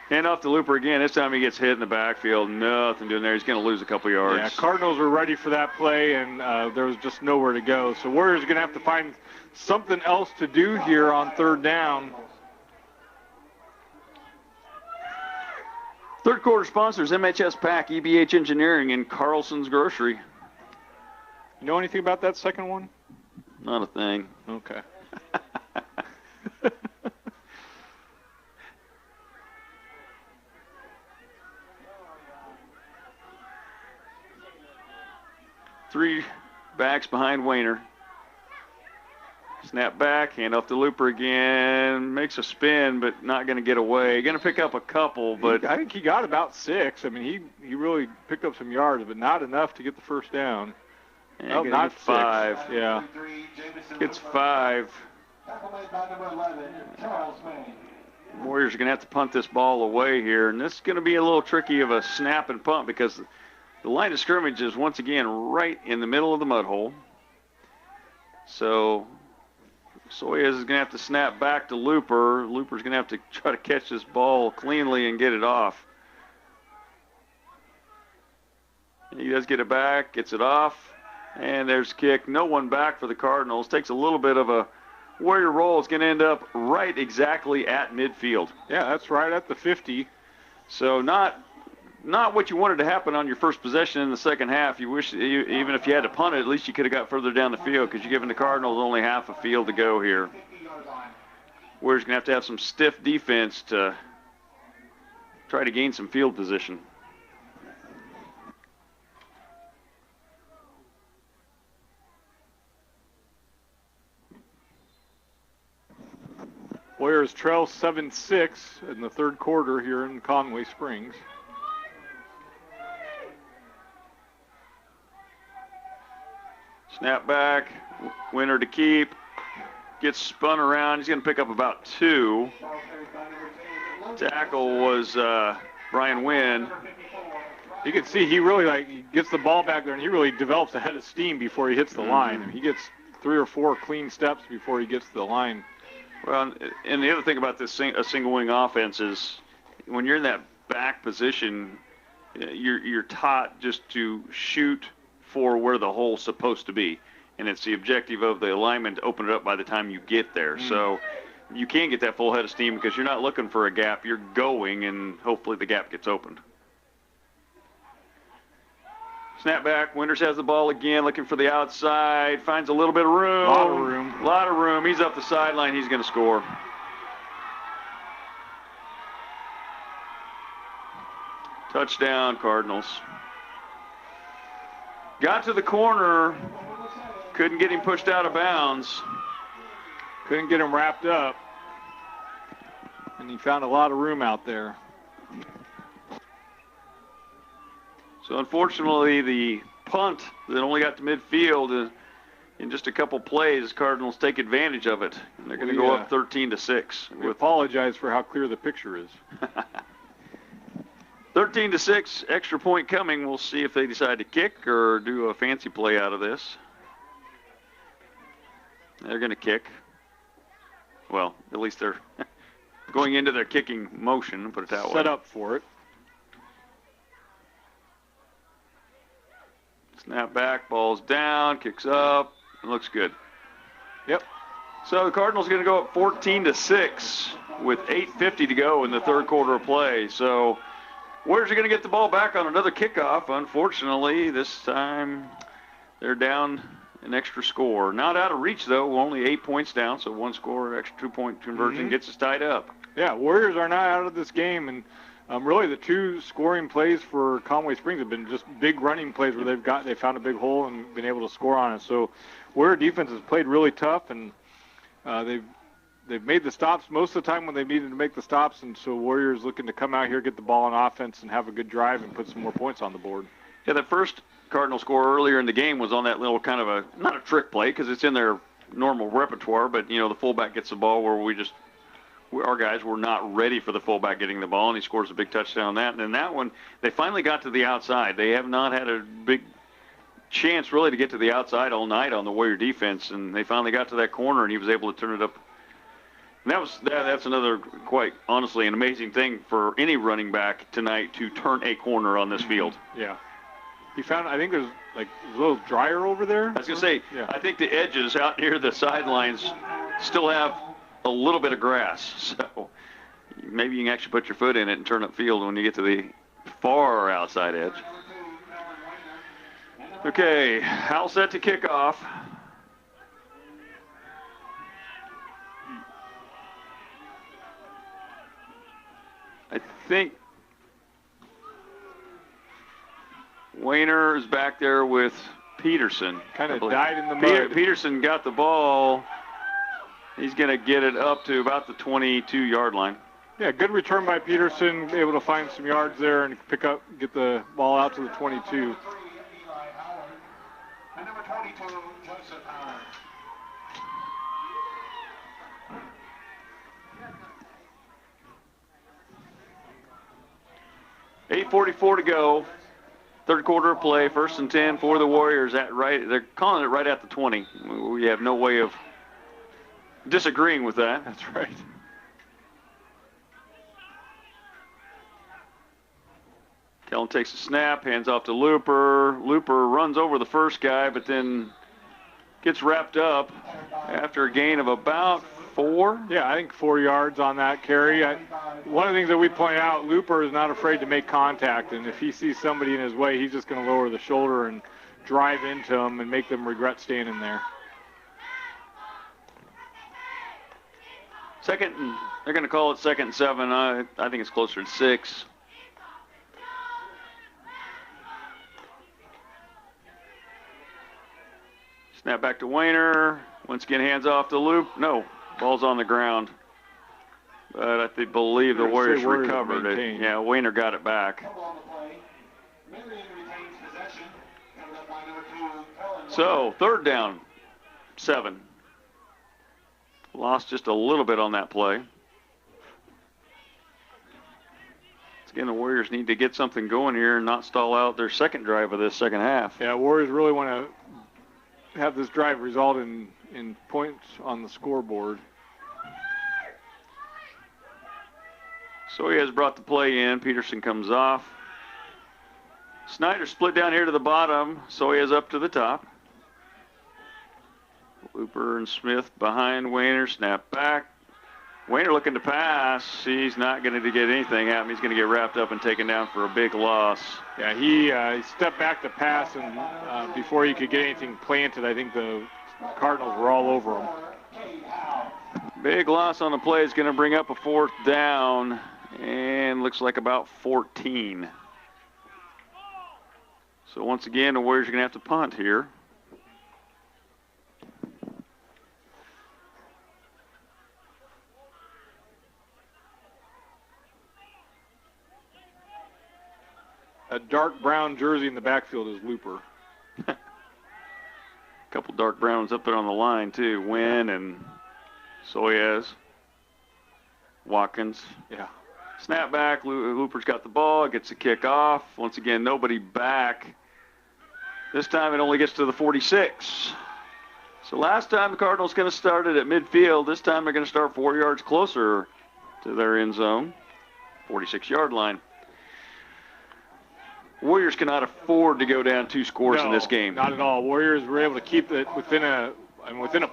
Speaker 1: Hand off to Looper again. This time he gets hit in the backfield. Nothing doing there. He's going to lose a couple yards.
Speaker 2: Yeah, Cardinals were ready for that play, and there was just nowhere to go. So Warriors are going to have to find something else to do here on 3rd down.
Speaker 1: Third quarter sponsors, MHS Pack, EBH Engineering, and Carlson's Grocery.
Speaker 2: You know anything about that second one?
Speaker 1: Not a thing.
Speaker 2: Okay.
Speaker 1: Three backs behind Wayner. Snap back, hand off to Looper again. Makes a spin, but not going to get away. Going to pick up a couple, but
Speaker 2: I think he got about 6. I mean, he really picked up some yards, but not enough to get the first down.
Speaker 1: Oh, not 5.
Speaker 2: 6. Yeah.
Speaker 1: Gets 5. Warriors are going to have to punt this ball away here, and this is going to be a little tricky of a snap and punt because the line of scrimmage is once again right in the middle of the mud hole. So Soyez is going to have to snap back to Looper. Looper's going to have to try to catch this ball cleanly and get it off. He does get it back, gets it off, and there's kick. No one back for the Cardinals. Takes a little bit of a Warrior roll. It's going to end up right exactly at midfield.
Speaker 2: Yeah, that's right at the 50.
Speaker 1: So not what you wanted to happen on your first possession in the second half. You wish, even if you had to punt it, at least you could have got further down the field because you're giving the Cardinals only half a field to go here. Warriors going to have some stiff defense to try to gain some field position.
Speaker 2: Warriors trail 7-6 in the 3rd quarter here in Conway Springs.
Speaker 1: Snap back, Winner to keep, gets spun around. He's going to pick up about 2. Tackle was Brian Wynn.
Speaker 2: You can see he really he gets the ball back there and he really develops a head of steam before he hits the line. I mean, he gets 3 or 4 clean steps before he gets to the line.
Speaker 1: Well, and the other thing about this a single wing offense is when you're in that back position, you're taught just to shoot for where the hole's supposed to be, and it's the objective of the alignment to open it up by the time you get there. So you can get that full head of steam because you're not looking for a gap. You're going, and hopefully the gap gets opened. Snap back. Winters has the ball again, looking for the outside. Finds a little bit of room.
Speaker 2: A
Speaker 1: lot of room. He's up the sideline. He's going to score. Touchdown, Cardinals. Got to the corner. Couldn't get him pushed out of bounds.
Speaker 2: Couldn't get him wrapped up. And he found a lot of room out there.
Speaker 1: So unfortunately, the punt that only got to midfield in just a couple plays, Cardinals take advantage of it. And they're going to go up 13-6.
Speaker 2: We apologize for how clear the picture is.
Speaker 1: 13-6, extra point coming. We'll see if they decide to kick or do a fancy play out of this. They're going to kick. Well, at least they're going into their kicking motion, put it that way.
Speaker 2: Set up for it.
Speaker 1: Snap back, ball's down, kicks up, looks good.
Speaker 2: Yep.
Speaker 1: So the Cardinals are going to go up 14-6 with 8:50 to go in the 3rd quarter of play. So Warriors are going to get the ball back on another kickoff. Unfortunately, this time they're down an extra score. Not out of reach, though. Only 8 points down, so 1 score, extra 2-point conversion gets us tied up.
Speaker 2: Yeah, Warriors are not out of this game, and really the 2 scoring plays for Conway Springs have been just big running plays where they found a big hole and been able to score on it. So Warrior defense has played really tough, and they've made the stops most of the time when they needed to make the stops, and so Warriors looking to come out here, get the ball on offense, and have a good drive and put some more points on the board.
Speaker 1: Yeah, the first Cardinal score earlier in the game was on that little kind of not a trick play because it's in their normal repertoire, but, the fullback gets the ball where we just our guys were not ready for the fullback getting the ball, and he scores a big touchdown on that. And then that one, they finally got to the outside. They have not had a big chance really to get to the outside all night on the Warrior defense, and they finally got to that corner, and he was able to turn it up. And that's another, quite honestly, an amazing thing for any running back tonight to turn a corner on this field.
Speaker 2: Yeah. He found, I think there's like a little dryer over there.
Speaker 1: I was going to say,
Speaker 2: yeah.
Speaker 1: I think the edges out near the sidelines still have a little bit of grass. So maybe you can actually put your foot in it and turn up field when you get to the far outside edge. Okay, Hal set to kick off. I think Wayner is back there with Peterson.
Speaker 2: Kind of died in the mud.
Speaker 1: Peterson got the ball. He's going to get it up to about the 22-yard line.
Speaker 2: Yeah, good return by Peterson, able to find some yards there and get the ball out to the 22.
Speaker 4: And number 22, Joseph Howard.
Speaker 1: 8:44 to go. Third quarter of play, 1st and 10 for the Warriors. They're calling it right at the 20. We have no way of disagreeing with that.
Speaker 2: That's right.
Speaker 1: Kellen takes a snap, hands off to Looper. Looper runs over the first guy, but then gets wrapped up after a gain of about 4.
Speaker 2: Yeah, I think 4 yards on that carry. One of the things that we point out, Looper is not afraid to make contact, and if he sees somebody in his way, he's just going to lower the shoulder and drive into them and make them regret standing there.
Speaker 1: They're going to call it 2nd and 7. I think it's closer to 6. Snap back to Wayner. Once again, hands off the loop. No, ball's on the ground. But I believe the Warriors recovered it. Yeah, Wayner got it back. So, 3rd down, 7. Lost just a little bit on that play. Again, the Warriors need to get something going here and not stall out their second drive of this second half.
Speaker 2: Yeah, Warriors really want to have this drive result in points on the scoreboard.
Speaker 1: So he has brought the play in. Peterson comes off. Snyder split down here to the bottom. So he is up to the top. Looper and Smith behind Wayner. Snap back. Wayner looking to pass. He's not going to get anything out. He's going to get wrapped up and taken down for a big loss.
Speaker 2: Yeah, he stepped back to pass, and before he could get anything planted, I think the Cardinals were all over him.
Speaker 1: Big loss on the play is going to bring up a 4th down, and looks like about 14. So once again, the Warriors are going to have to punt here.
Speaker 2: A dark brown jersey in the backfield is Looper.
Speaker 1: A couple dark browns up there on the line, too. Wynn and Soyez. Watkins.
Speaker 2: Yeah.
Speaker 1: Snap back. Looper's got the ball. Gets a kick off. Once again, nobody back. This time it only gets to the 46. So last time the Cardinals going to start it at midfield. This time they're going to start 4 yards closer to their end zone. 46-yard line. Warriors cannot afford to go down 2 scores in this game.
Speaker 2: Not at all. Warriors were able to keep it within a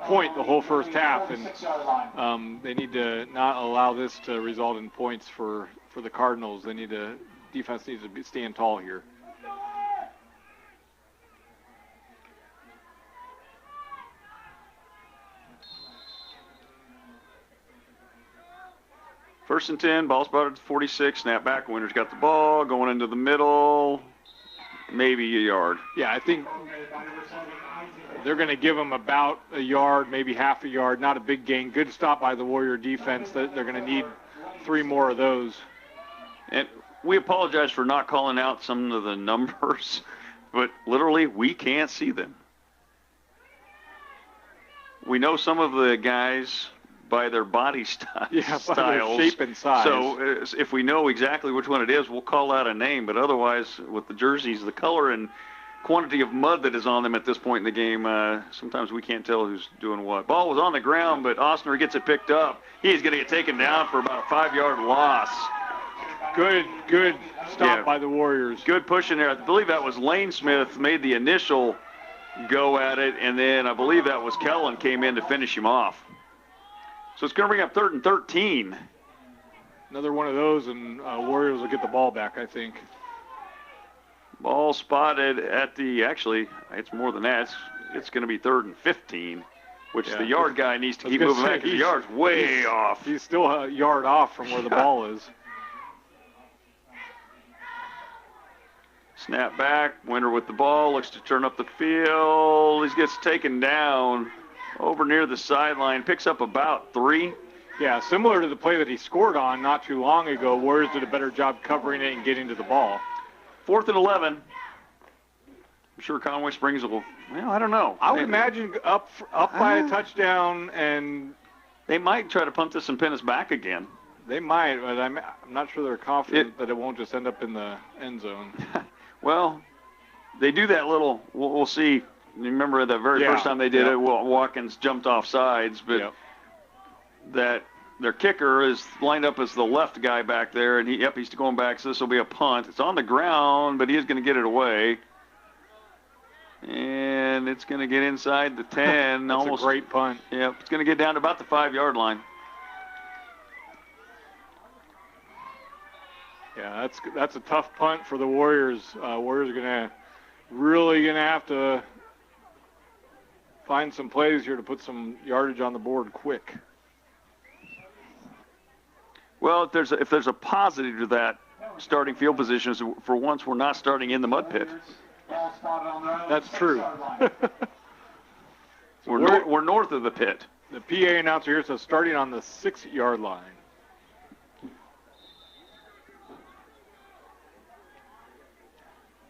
Speaker 2: point the whole first half, and they need to not allow this to result in points for the Cardinals. Defense needs to stand tall here.
Speaker 1: First and 10, ball spotted at 46, snap back, Winter's got the ball, going into the middle, maybe a yard.
Speaker 2: Yeah, I think they're going to give them about a yard, maybe half a yard, not a big gain. Good stop by the Warrior defense. They're going to need 3 more of those.
Speaker 1: And we apologize for not calling out some of the numbers, but literally we can't see them. We know some of the guys by their body styles.
Speaker 2: Yeah, by their shape and size.
Speaker 1: So if we know exactly which one it is, we'll call out a name. But otherwise, with the jerseys, the color and quantity of mud that is on them at this point in the game, sometimes we can't tell who's doing what. Ball was on the ground, but Ostner gets it picked up. He's going to get taken down for about a 5-yard loss.
Speaker 2: Good stop by the Warriors.
Speaker 1: Good push in there. I believe that was Lane Smith made the initial go at it, and then I believe that was Kellen came in to finish him off. So it's going to bring up 3rd and 13.
Speaker 2: Another one of those, and Warriors will get the ball back, I think.
Speaker 1: Ball spotted at the, actually, it's more than that. It's going to be 3rd and 15, which the yard guy needs to keep moving back because the yard's way off.
Speaker 2: He's still a yard off from where the ball is.
Speaker 1: Snap back, Winter with the ball, looks to turn up the field. He gets taken down over near the sideline, picks up about 3.
Speaker 2: Yeah, similar to the play that he scored on not too long ago. Warriors did a better job covering it and getting to the ball.
Speaker 1: 4th and 11. I'm sure Conway Springs will, well, I don't know.
Speaker 2: I would imagine up by a touchdown, and
Speaker 1: they might try to punt this and pin us back again.
Speaker 2: They might, but I'm not sure they're confident that it won't just end up in the end zone.
Speaker 1: Well, they do that little, we'll see. Remember the very first time they did it, Watkins jumped off sides, but that their kicker is lined up as the left guy back there, and he's going back, so this will be a punt. It's on the ground, but he is going to get it away. And it's going to get inside the 10.
Speaker 2: That's
Speaker 1: almost
Speaker 2: a great punt.
Speaker 1: Yep, it's going to get down to about the 5-yard line.
Speaker 2: Yeah, that's a tough punt for the Warriors. Warriors are really gonna have to find some plays here to put some yardage on the board quick.
Speaker 1: Well, if there's a positive to that starting field position, is for once we're not starting in the mud pit.
Speaker 2: That's true.
Speaker 1: We're north of the pit.
Speaker 2: The PA announcer here says starting on the 6-yard line.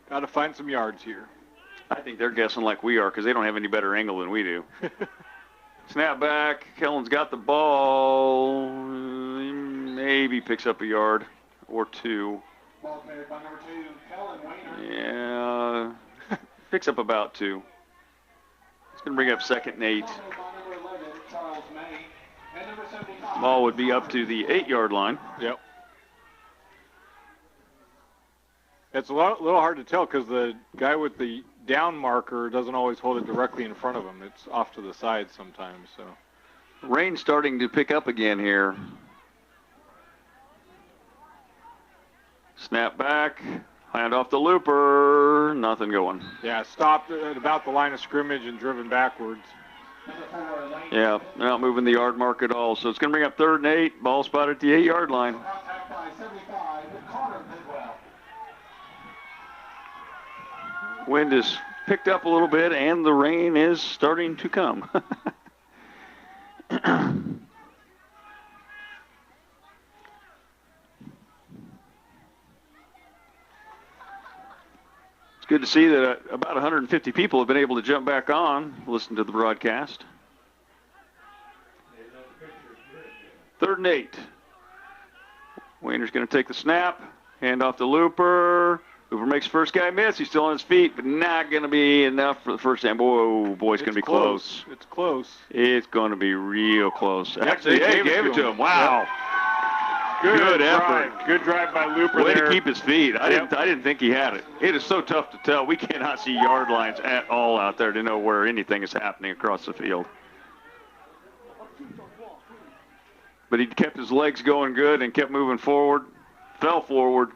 Speaker 2: Got to find some yards here.
Speaker 1: I think they're guessing like we are because they don't have any better angle than we do. Snap back. Kellen's got the ball. Maybe picks up a yard or 2. Yeah. Picks up about 2. It's going to bring up 2nd and 8. Ball would be up to the 8-yard line.
Speaker 2: Yep. It's a little hard to tell because the guy with the down marker doesn't always hold it directly in front of him. It's off to the side sometimes. So,
Speaker 1: rain's starting to pick up again here. Snap back, hand off the looper, nothing going.
Speaker 2: Yeah, stopped at about the line of scrimmage and driven backwards.
Speaker 1: Yeah, they're not moving the yard mark at all. So it's going to bring up 3rd and 8. Ball spotted at the 8-yard line. Wind is picked up a little bit, and the rain is starting to come. It's good to see that about 150 people have been able to jump back on, listen to the broadcast. 3rd and 8. Wayner's going to take the snap, hand off the looper. Hoover makes first guy miss. He's still on his feet, but not going to be enough for the first time. Boy, it's going to be close.
Speaker 2: It's close.
Speaker 1: It's going to be real close.
Speaker 2: Yep,
Speaker 1: Actually, they gave it to him. Wow.
Speaker 2: Yep.
Speaker 1: Good effort.
Speaker 2: Good drive by Looper
Speaker 1: Way
Speaker 2: there.
Speaker 1: to keep his feet. I didn't think he had it. It is so tough to tell. We cannot see yard lines at all out there to know where anything is happening across the field. But he kept his legs going good and kept moving forward. Fell forward.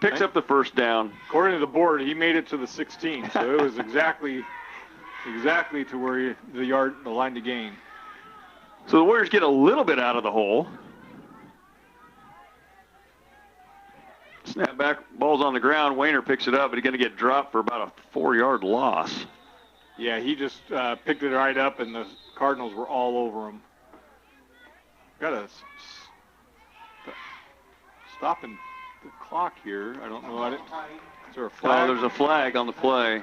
Speaker 1: Picks up the first down.
Speaker 2: According to the board, he made it to the 16, so it was exactly to where the line to gain.
Speaker 1: So the Warriors get a little bit out of the hole. Snap back, ball's on the ground. Wayner picks it up, but he's going to get dropped for about a 4-yard loss.
Speaker 2: Yeah, he just picked it right up, and the Cardinals were all over him. Got to stopping the clock here. I don't know. Is there a flag?
Speaker 1: Oh, there's a flag on the play.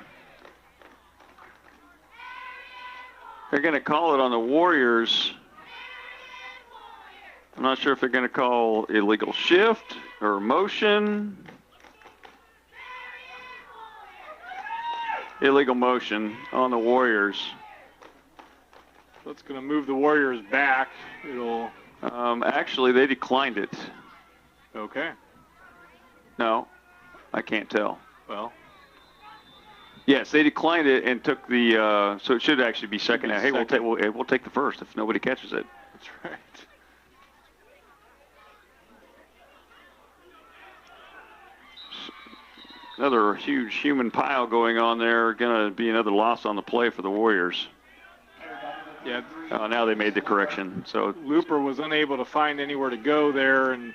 Speaker 1: They're going to call it on the Warriors. I'm not sure if they're going to call illegal shift or motion. Illegal motion on the Warriors.
Speaker 2: That's going to move the Warriors back. It'll.
Speaker 1: Actually, they declined it.
Speaker 2: Okay.
Speaker 1: No, I can't tell.
Speaker 2: Well.
Speaker 1: Yes, they declined it and took the. So it should actually be second. Hey,
Speaker 2: Second.
Speaker 1: we'll take the first if nobody catches it.
Speaker 2: That's right.
Speaker 1: Another huge human pile going on there. Going to be another loss on the play for the Warriors.
Speaker 2: Yeah.
Speaker 1: Now they made the correction. So
Speaker 2: Looper was unable to find anywhere to go there, and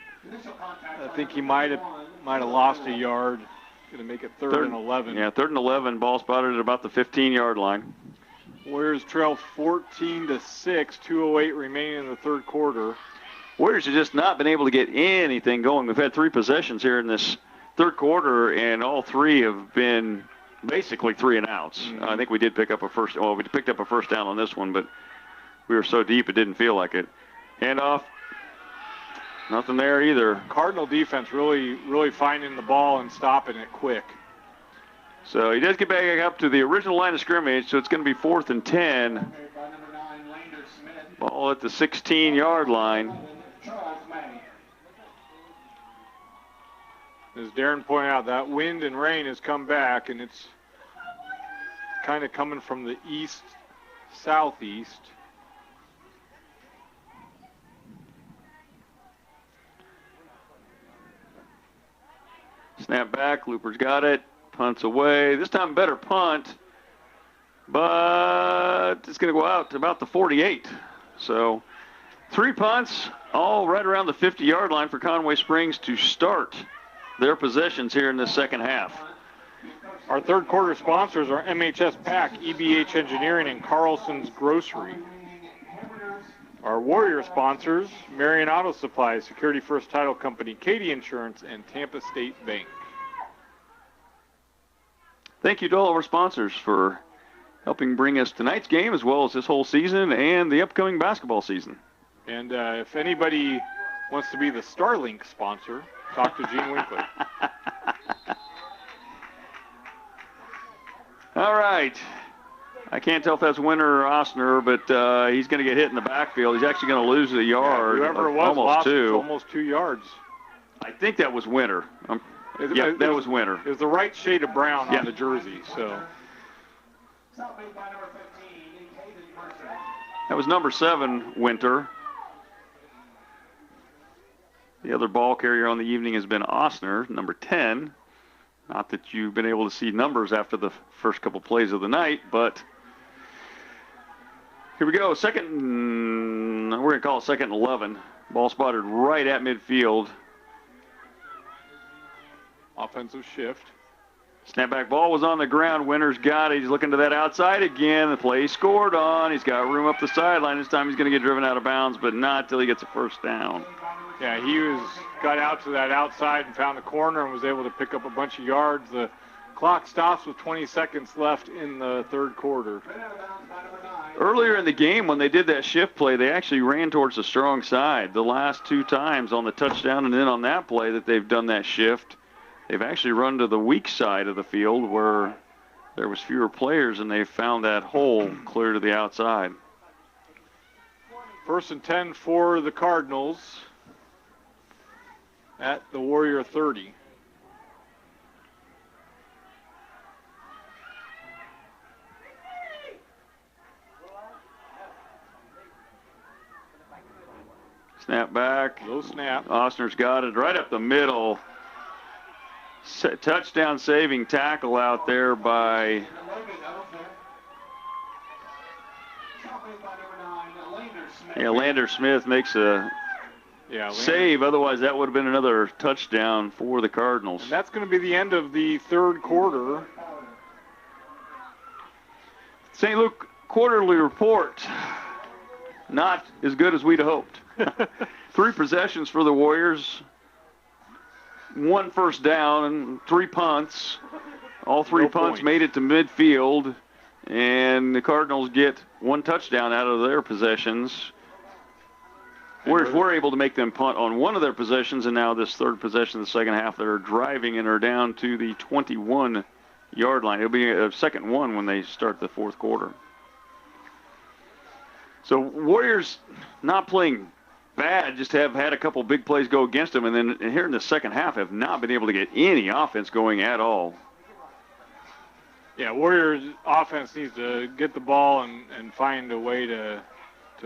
Speaker 2: I think he might have lost a yard. Going to make it third and 11.
Speaker 1: Yeah, 3rd and 11. Ball spotted at about the 15-yard line.
Speaker 2: Warriors trail 14-6. 2:08 remaining in the third quarter.
Speaker 1: Warriors have just not been able to get anything going. We've had 3 possessions here in this third quarter, and all 3 have been basically 3 and outs.
Speaker 2: Mm-hmm.
Speaker 1: I think we did pick up a first. Well, we picked up a first down on this one, but we were so deep it didn't feel like it. Handoff. Nothing there either.
Speaker 2: Cardinal defense really finding the ball and stopping it quick.
Speaker 1: So he does get back up to the original line of scrimmage, so it's going to be 4th and 10. Ball at the 16-yard line.
Speaker 2: As Darren pointed out, that wind and rain has come back, and it's kind of coming from the east-southeast.
Speaker 1: Snap back, Looper's got it, punts away. This time better punt, but it's going to go out to about the 48. So 3 punts, all right around the 50-yard line for Conway Springs to start their possessions here in the second half.
Speaker 2: Our third quarter sponsors are MHS Pack, EBH Engineering, and Carlson's Grocery. Our Warrior sponsors, Marion Auto Supply, Security First Title Company, Katie Insurance, and Tampa State Bank.
Speaker 1: Thank you to all of our sponsors for helping bring us tonight's game as well as this whole season and the upcoming basketball season.
Speaker 2: And if anybody wants to be the Starlink sponsor, talk to Gene Winkler.
Speaker 1: All right. I can't tell if that's Winter or Osner, but he's going to get hit in the backfield. He's actually going to lose a yard.
Speaker 2: Yeah, whoever it was
Speaker 1: almost
Speaker 2: lost
Speaker 1: 2.
Speaker 2: almost 2 yards.
Speaker 1: I think that was Winter. Yeah, that was Winter.
Speaker 2: It was the right shade of brown on the jersey. So
Speaker 1: that was number 7, Winter. The other ball carrier on the evening has been Osner, number 10. Not that you've been able to see numbers after the first couple plays of the night, but here we go. We're going to call it 2nd and 11. Ball spotted right at midfield.
Speaker 2: offensive shift.
Speaker 1: Snapback ball was on the ground. Winter's got it. He's looking to that outside again. The play scored on. He's got room up the sideline. This time he's going to get driven out of bounds, but not till he gets a first down.
Speaker 2: Yeah, he got out to that outside and found the corner and was able to pick up a bunch of yards. The clock stops with 20 seconds left in the third quarter.
Speaker 1: Earlier in the game, when they did that shift play, they actually ran towards the strong side. The last 2 times on the touchdown and then on that play that they've done that shift, they've actually run to the weak side of the field where there was fewer players, and they found that hole clear to the outside.
Speaker 2: 1st and 10 for the Cardinals at the Warrior 30.
Speaker 1: Snap back.
Speaker 2: Low snap.
Speaker 1: Osner's got it right up the middle. Touchdown saving tackle out there by Lander Smith makes a save. Otherwise, that would have been another touchdown for the Cardinals.
Speaker 2: And that's going to be the end of the third quarter.
Speaker 1: St. Luke quarterly report. Not as good as we'd hoped. 3 possessions for the Warriors. 1 first down and 3 punts. All 3 punts made it to midfield. And the Cardinals get 1 touchdown out of their possessions. Warriors were able to make them punt on one of their possessions, and now this third possession of the second half, they're driving and are down to the 21-yard line. It'll be a 2nd and 1 when they start the fourth quarter. So Warriors not playing bad, just have had a couple big plays go against them, and then here in the second half have not been able to get any offense going at all.
Speaker 2: Yeah, Warriors offense needs to get the ball and find a way to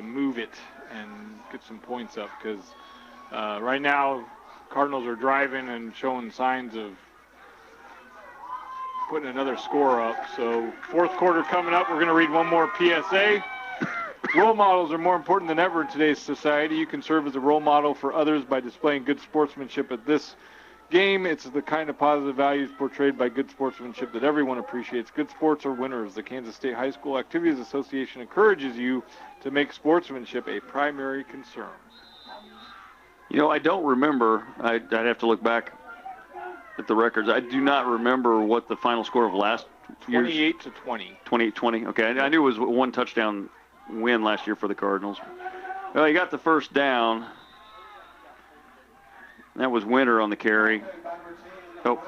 Speaker 2: move it and get some points up, because right now Cardinals are driving and showing signs of putting another score up. So fourth quarter coming up. We're going to read one more PSA. Role models are more important than ever in today's society. You can serve as a role model for others by displaying good sportsmanship at this game. It's the kind of positive values portrayed by good sportsmanship that everyone appreciates. Good sports are winners. The Kansas State High School Activities Association encourages you to make sportsmanship a primary concern.
Speaker 1: You know, I don't remember. I'd have to look back at the records. I do not remember what the final score of last year's.
Speaker 2: 28-20.
Speaker 1: 28-20. Okay, I knew it was one touchdown win last year for the Cardinals. Well, he got the first down. That was Winter on the carry. Oh.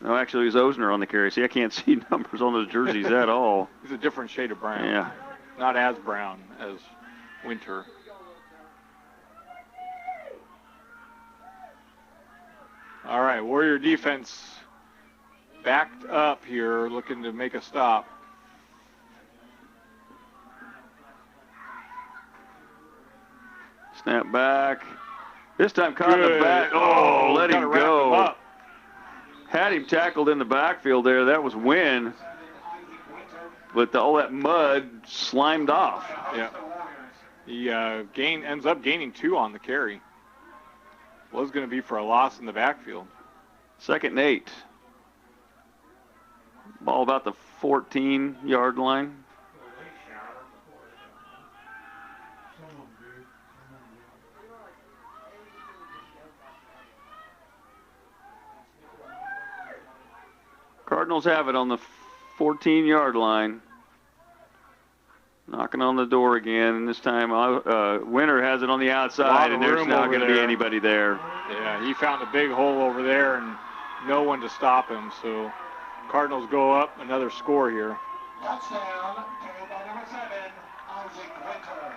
Speaker 1: No, actually, it was Osner on the carry. See, I can't see numbers on those jerseys at all.
Speaker 2: He's a different shade of brown.
Speaker 1: Yeah.
Speaker 2: Not as brown as Winter. All right, Warrior defense backed up here, looking to make a stop.
Speaker 1: Snap back. This time caught in the back. Oh, let him go. Had him tackled in the backfield there. That was Wynn. But all that mud slimed off.
Speaker 2: Yeah. He ends up gaining 2 on the carry. Was going to be for a loss in the backfield.
Speaker 1: 2nd and 8. Ball about the 14-yard line. Cardinals have it on the 14-yard line. Knocking on the door again, and this time Winter has it on the outside, and there's not going to be anybody there.
Speaker 2: Yeah, he found a big hole over there and no one to stop him, so Cardinals go up another score here.
Speaker 4: Touchdown, carried by number 7, Isaac Winter.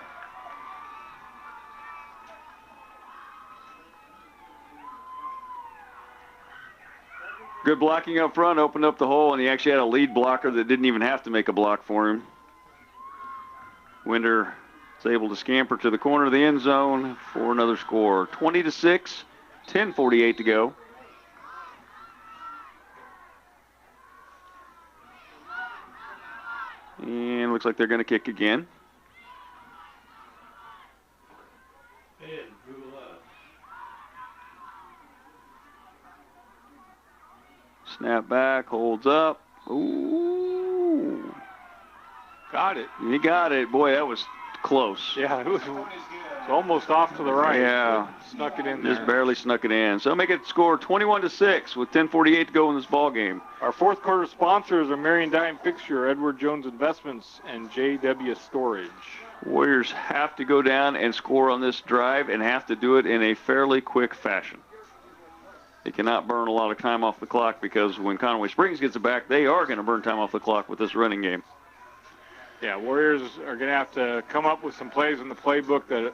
Speaker 1: Good blocking up front, opened up the hole, and he actually had a lead blocker that didn't even have to make a block for him. Winter is able to scamper to the corner of the end zone for another score. 20-6, 10:48 to go. And looks like they're going to kick again. Snap back, holds up. Ooh.
Speaker 2: Got it.
Speaker 1: He got it. Boy, that was close.
Speaker 2: Yeah, it was almost off to the right.
Speaker 1: Yeah.
Speaker 2: Snuck it in there.
Speaker 1: Just barely snuck it in. So make it score 21-6 with 10:48 to go in this ball game.
Speaker 2: Our fourth quarter sponsors are Marion Dime Fixture, Edward Jones Investments, and JW Storage.
Speaker 1: Warriors have to go down and score on this drive and have to do it in a fairly quick fashion. They cannot burn a lot of time off the clock, because when Conway Springs gets it back, they are going to burn time off the clock with this running game.
Speaker 2: Yeah, Warriors are going to have to come up with some plays in the playbook that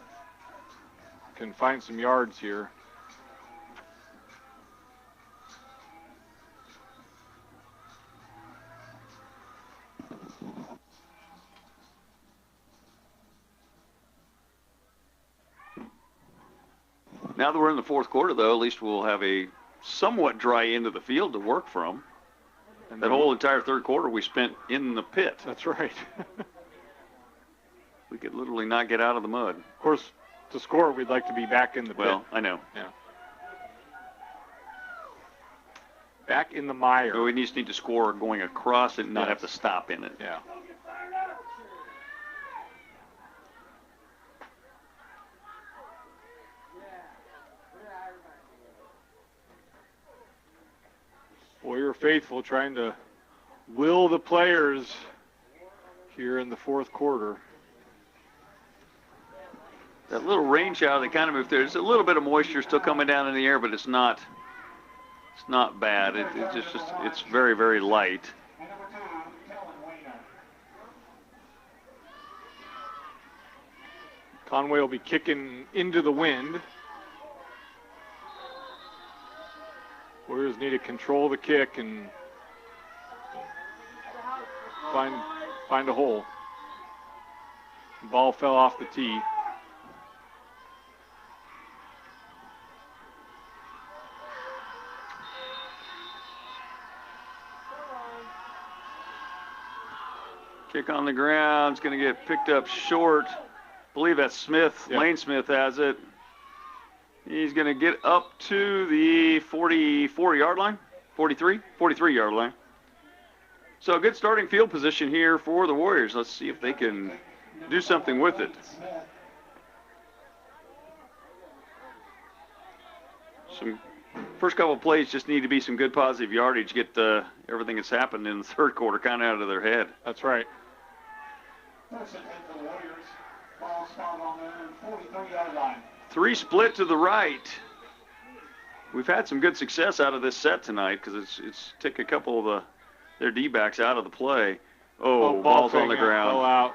Speaker 2: can find some yards here.
Speaker 1: Now that we're in the fourth quarter, though, at least we'll have a somewhat dry end of the field to work from. And that whole entire third quarter we spent in the pit.
Speaker 2: That's right.
Speaker 1: We could literally not get out of the mud.
Speaker 2: Of course, to score, we'd like to be back in the pit.
Speaker 1: Well, I know.
Speaker 2: Yeah. Back in the mire.
Speaker 1: So we just need to score going across it and not have to stop in it.
Speaker 2: Yeah. Warrior faithful trying to will the players here in the fourth quarter.
Speaker 1: that little rain shower that kind of moved through. There's a little bit of moisture still coming down in the air, but it's not bad. It's very, very light.
Speaker 2: Conway will be kicking into the wind. Warriors need to control the kick and find a hole. The ball fell off the tee.
Speaker 1: Kick on the ground. It's going to get picked up short. I believe that's Smith.
Speaker 2: Yep.
Speaker 1: Lane Smith has it. He's going to get up to the 44-yard line, 43-yard line. So a good starting field position here for the Warriors. Let's see if they can do something with it. Some first couple of plays just need to be some good positive yardage, get everything that's happened in the third quarter kind of out of their head.
Speaker 2: That's right.
Speaker 4: First and 10 for the Warriors. Ball spot on the 43-yard line.
Speaker 1: 3 split to the right. We've had some good success out of this set tonight because it's took a couple of their D-backs out of the play. Oh, ball's on the ground.
Speaker 2: Ball out.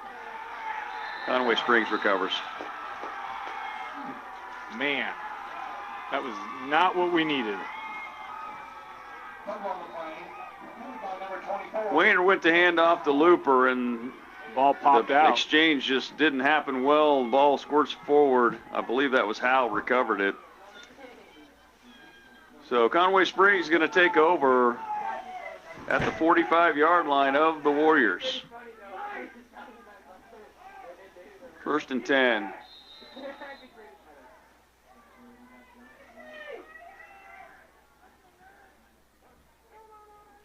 Speaker 1: Conway Springs recovers.
Speaker 2: Man, that was not what we needed.
Speaker 1: Wayner went to hand off the looper, and
Speaker 2: ball popped
Speaker 1: the
Speaker 2: out.
Speaker 1: exchange just didn't happen well. The ball squirts forward. I believe that was Howell recovered it. So Conway Springs is going to take over at the 45-yard line of the Warriors. First and 10.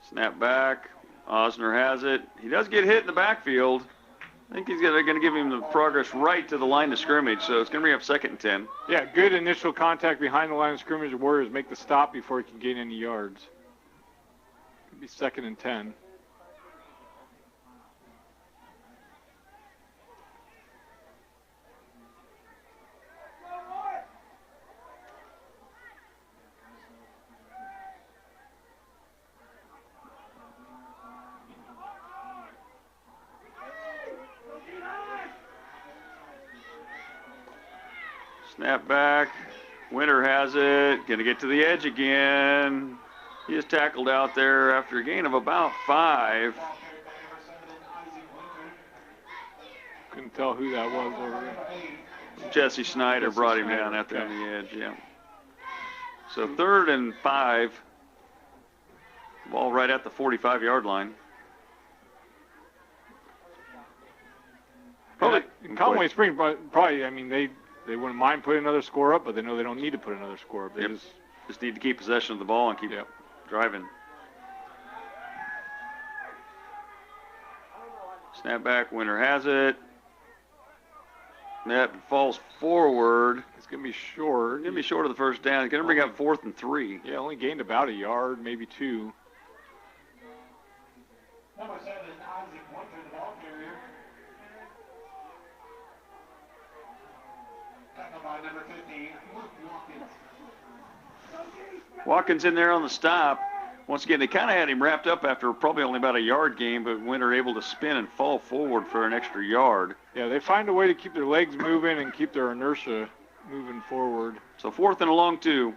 Speaker 1: Snap back. Osner has it. He does get hit in the backfield. I think they're going to give him the progress right to the line of scrimmage, so it's going to bring up second and 10.
Speaker 2: Yeah, good initial contact behind the line of scrimmage. The Warriors make the stop before he can gain any yards. Could be second and 10.
Speaker 1: Snap back. Winter has it. Going to get to the edge again. He is tackled out there after a gain of about 5.
Speaker 2: Couldn't tell who that was over there.
Speaker 1: Jesse Snyder brought him down out there on the edge, yeah. So 3rd and 5. Ball right at the 45-yard line.
Speaker 2: Probably, Conway Springs, probably, I mean, they wouldn't mind putting another score up, but they know they don't need to put another score up. They
Speaker 1: just need to keep possession of the ball and keep driving. Snap back, Winter has it. That falls forward.
Speaker 2: It's going to be short.
Speaker 1: It's going to be short of the first down. It's going to bring up 4th and 3.
Speaker 2: Yeah, only gained about a yard, maybe 2.
Speaker 4: Number 7, Isaac Winter, the ball carrier. Tackled by number 15, Luke Watkins.
Speaker 1: Watkins in there on the stop. Once again, they kind of had him wrapped up after probably only about a yard gain, but Winter able to spin and fall forward for an extra yard.
Speaker 2: Yeah, they find a way to keep their legs moving and keep their inertia moving forward.
Speaker 1: So 4th and a long 2.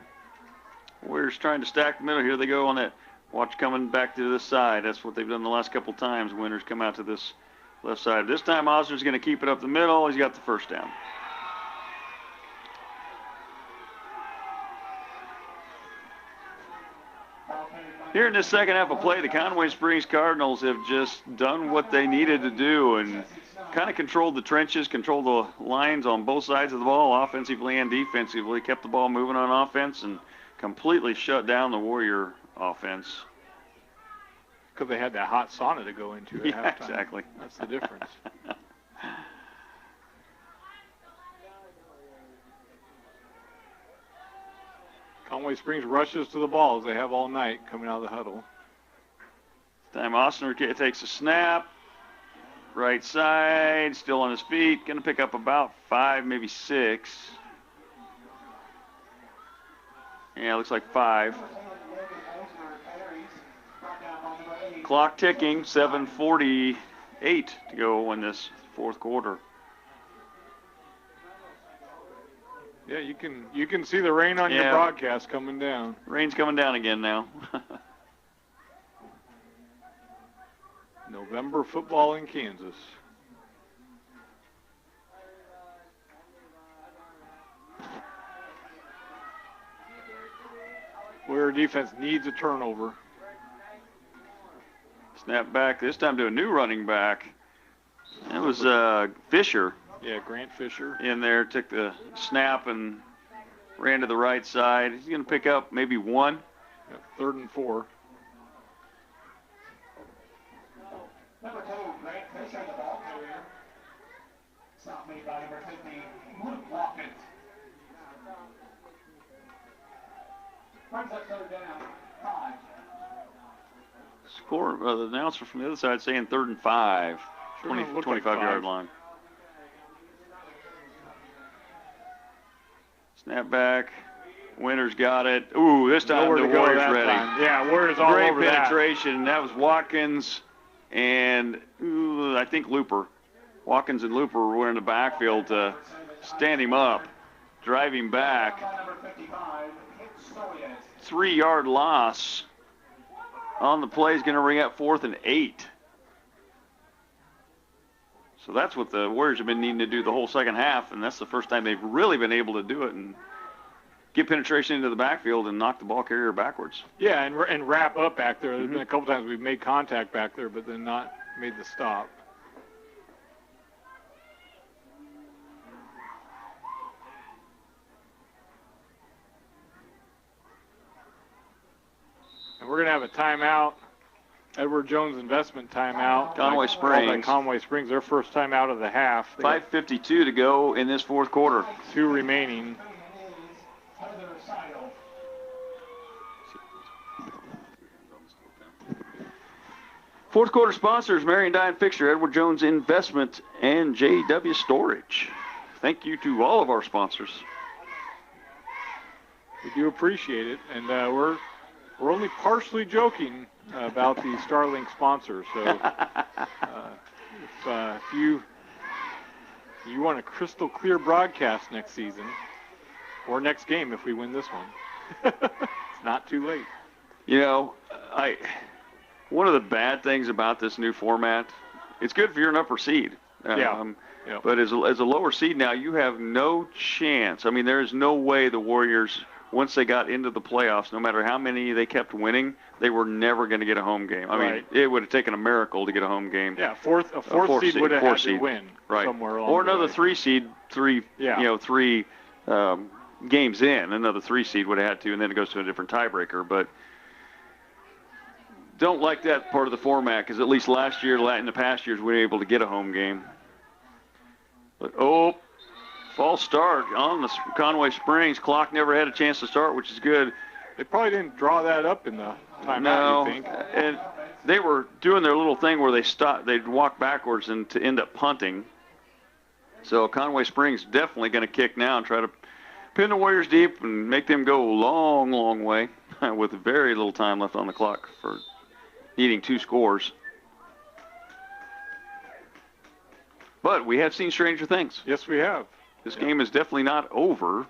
Speaker 1: Warriors trying to stack the middle. Here they go on that. Watch coming back to this side. That's what they've done the last couple times. Winters come out to this left side. This time Osner's going to keep it up the middle. He's got the first down. Here in this second half of play, the Conway Springs Cardinals have just done what they needed to do and kind of controlled the trenches, controlled the lines on both sides of the ball, offensively and defensively, kept the ball moving on offense, and completely shut down the Warrior offense.
Speaker 2: Because they had that hot sauna to go into at halftime.
Speaker 1: Exactly.
Speaker 2: That's the difference. Conway Springs rushes to the ball as they have all night coming out of the huddle.
Speaker 1: This time Osner takes a snap. Right side, still on his feet. Going to pick up about 5, maybe 6. Yeah, looks like 5. Clock ticking, 7:48 to go in this fourth quarter.
Speaker 2: Yeah, you can see the rain on your broadcast coming down.
Speaker 1: Rain's coming down again now.
Speaker 2: November football in Kansas. Warrior defense needs a turnover.
Speaker 1: Snap back, this time to a new running back. That was Fisher.
Speaker 2: Yeah, Grant Fisher.
Speaker 1: In there, took the snap and ran to the right side. He's going to pick up maybe 1.
Speaker 2: Yep, 3rd and 4.
Speaker 4: Number 2, Grant Fisher, the ball carrier. Stop made by number 50, Luke Watkins. Brings up 3rd down, 5.
Speaker 1: Score, the announcer from the other side saying 3rd and 5, 25-yard line. Snap back. Winter's got it. Ooh, this time the Warriors ready.
Speaker 2: Yeah, Warriors all over
Speaker 1: Great penetration. That was Watkins and I think Looper. Watkins and Looper were in the backfield to stand him up, drive him back. 3-yard loss on the play is going to bring up 4th and 8. So that's what the Warriors have been needing to do the whole second half, and that's the first time they've really been able to do it and get penetration into the backfield and knock the ball carrier backwards.
Speaker 2: Yeah, and wrap up back there. There's been a couple times we've made contact back there, but then not made the stop. And we're going to have a timeout. Edward Jones investment timeout.
Speaker 1: Conway Springs.
Speaker 2: Conway Springs, their first time out of the half.
Speaker 1: 5:52 to go in this fourth quarter.
Speaker 2: 2 remaining.
Speaker 1: Fourth quarter sponsors, Marion Dine Fixture, Edward Jones Investment, and JW Storage. Thank you to all of our sponsors.
Speaker 2: We do appreciate it, and we're only partially joking about the Starlink sponsor. So if you want a crystal clear broadcast next season, or next game if we win this one, it's not too late.
Speaker 1: You know, one of the bad things about this new format, it's good if you're an upper seed. But as a lower seed now, you have no chance. I mean, there is no way the Warriors, once they got into the playoffs, no matter how many they kept winning, they were never going to get a home game. I mean, it would have taken a miracle to get a home game.
Speaker 2: Yeah, a fourth seed would have had to win somewhere along
Speaker 1: or another
Speaker 2: the way.
Speaker 1: 3 seed, three games in, another 3 seed would have had to, and then it goes to a different tiebreaker. But don't like that part of the format, because at least last year, in the past years, we were able to get a home game. But, false start on the Conway Springs. Clock never had a chance to start, which is good.
Speaker 2: They probably didn't draw that up in the timeout, you think?
Speaker 1: And they were doing their little thing where they'd walk backwards and to end up punting. So Conway Springs definitely going to kick now and try to pin the Warriors deep and make them go a long, long way with very little time left on the clock for needing 2 scores. But we have seen stranger things.
Speaker 2: Yes, we have.
Speaker 1: This game is definitely not over. Let's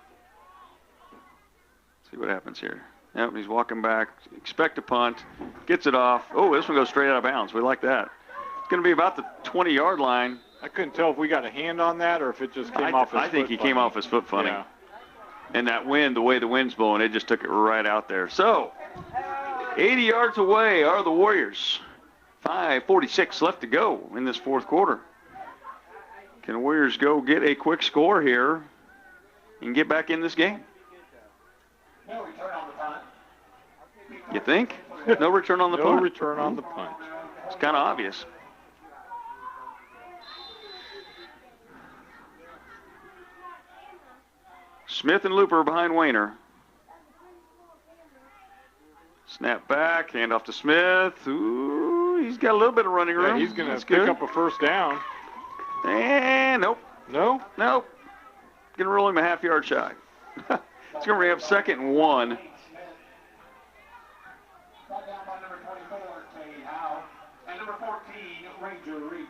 Speaker 1: see what happens here. Yep, he's walking back. Expect a punt. Gets it off. Oh, this one goes straight out of bounds. We like that. It's going to be about the 20-yard line.
Speaker 2: I couldn't tell if we got a hand on that or if it just came off his foot.
Speaker 1: I think he came off his foot funny.
Speaker 2: Yeah.
Speaker 1: And that wind, the way the wind's blowing, it just took it right out there. So, 80 yards away are the Warriors. 5:46 left to go in this fourth quarter. Can the Warriors go get a quick score here and get back in this game?
Speaker 4: No return on the punt.
Speaker 1: You think? No return on the punt?
Speaker 2: No return on the punt.
Speaker 1: It's kind of obvious. Smith and Looper behind Wayner. Snap back, hand off to Smith. Ooh, he's got a little bit of running room.
Speaker 2: Yeah, he's going
Speaker 1: That's
Speaker 2: to pick
Speaker 1: good.
Speaker 2: up a first down.
Speaker 1: And nope.
Speaker 2: No?
Speaker 1: Nope. Going to roll him a half-yard shy. It's going to bring up 2nd and 1.
Speaker 4: Brought down by number 24, Cade Howe, and number 14, Ranger Reed.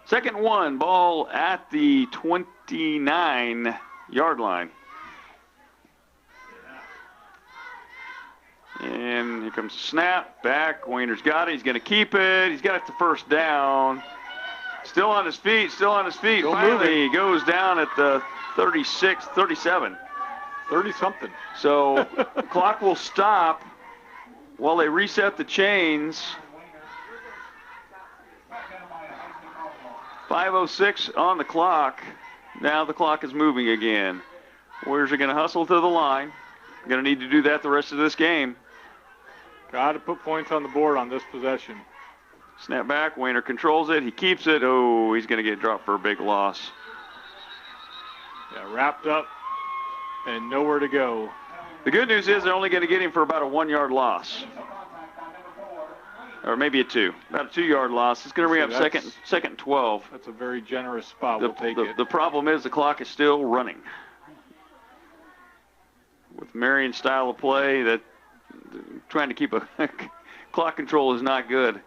Speaker 1: 2nd and 1, ball at the 29-yard line. And here comes the snap, back, Wayner's got it, he's going to keep it, he's got it to first down. Still on his feet, Finally, he goes down at the 36, 37.
Speaker 2: 30-something.
Speaker 1: So the clock will stop while they reset the chains. 5:06 on the clock. Now the clock is moving again. Warriors are going to hustle to the line. Going to need to do that the rest of this game.
Speaker 2: Got to put points on the board on this possession.
Speaker 1: Snap back. Wayner controls it. He keeps it. Oh, he's going to get dropped for a big loss.
Speaker 2: Yeah, wrapped up and nowhere to go.
Speaker 1: The good news is they're only going to get him for about a 1-yard loss. Or maybe a 2. About a 2-yard loss. It's going to bring up second and 12.
Speaker 2: That's a very generous spot. We'll take it.
Speaker 1: The problem is the clock is still running. With Marion's style of play, that trying to keep a clock control is not good.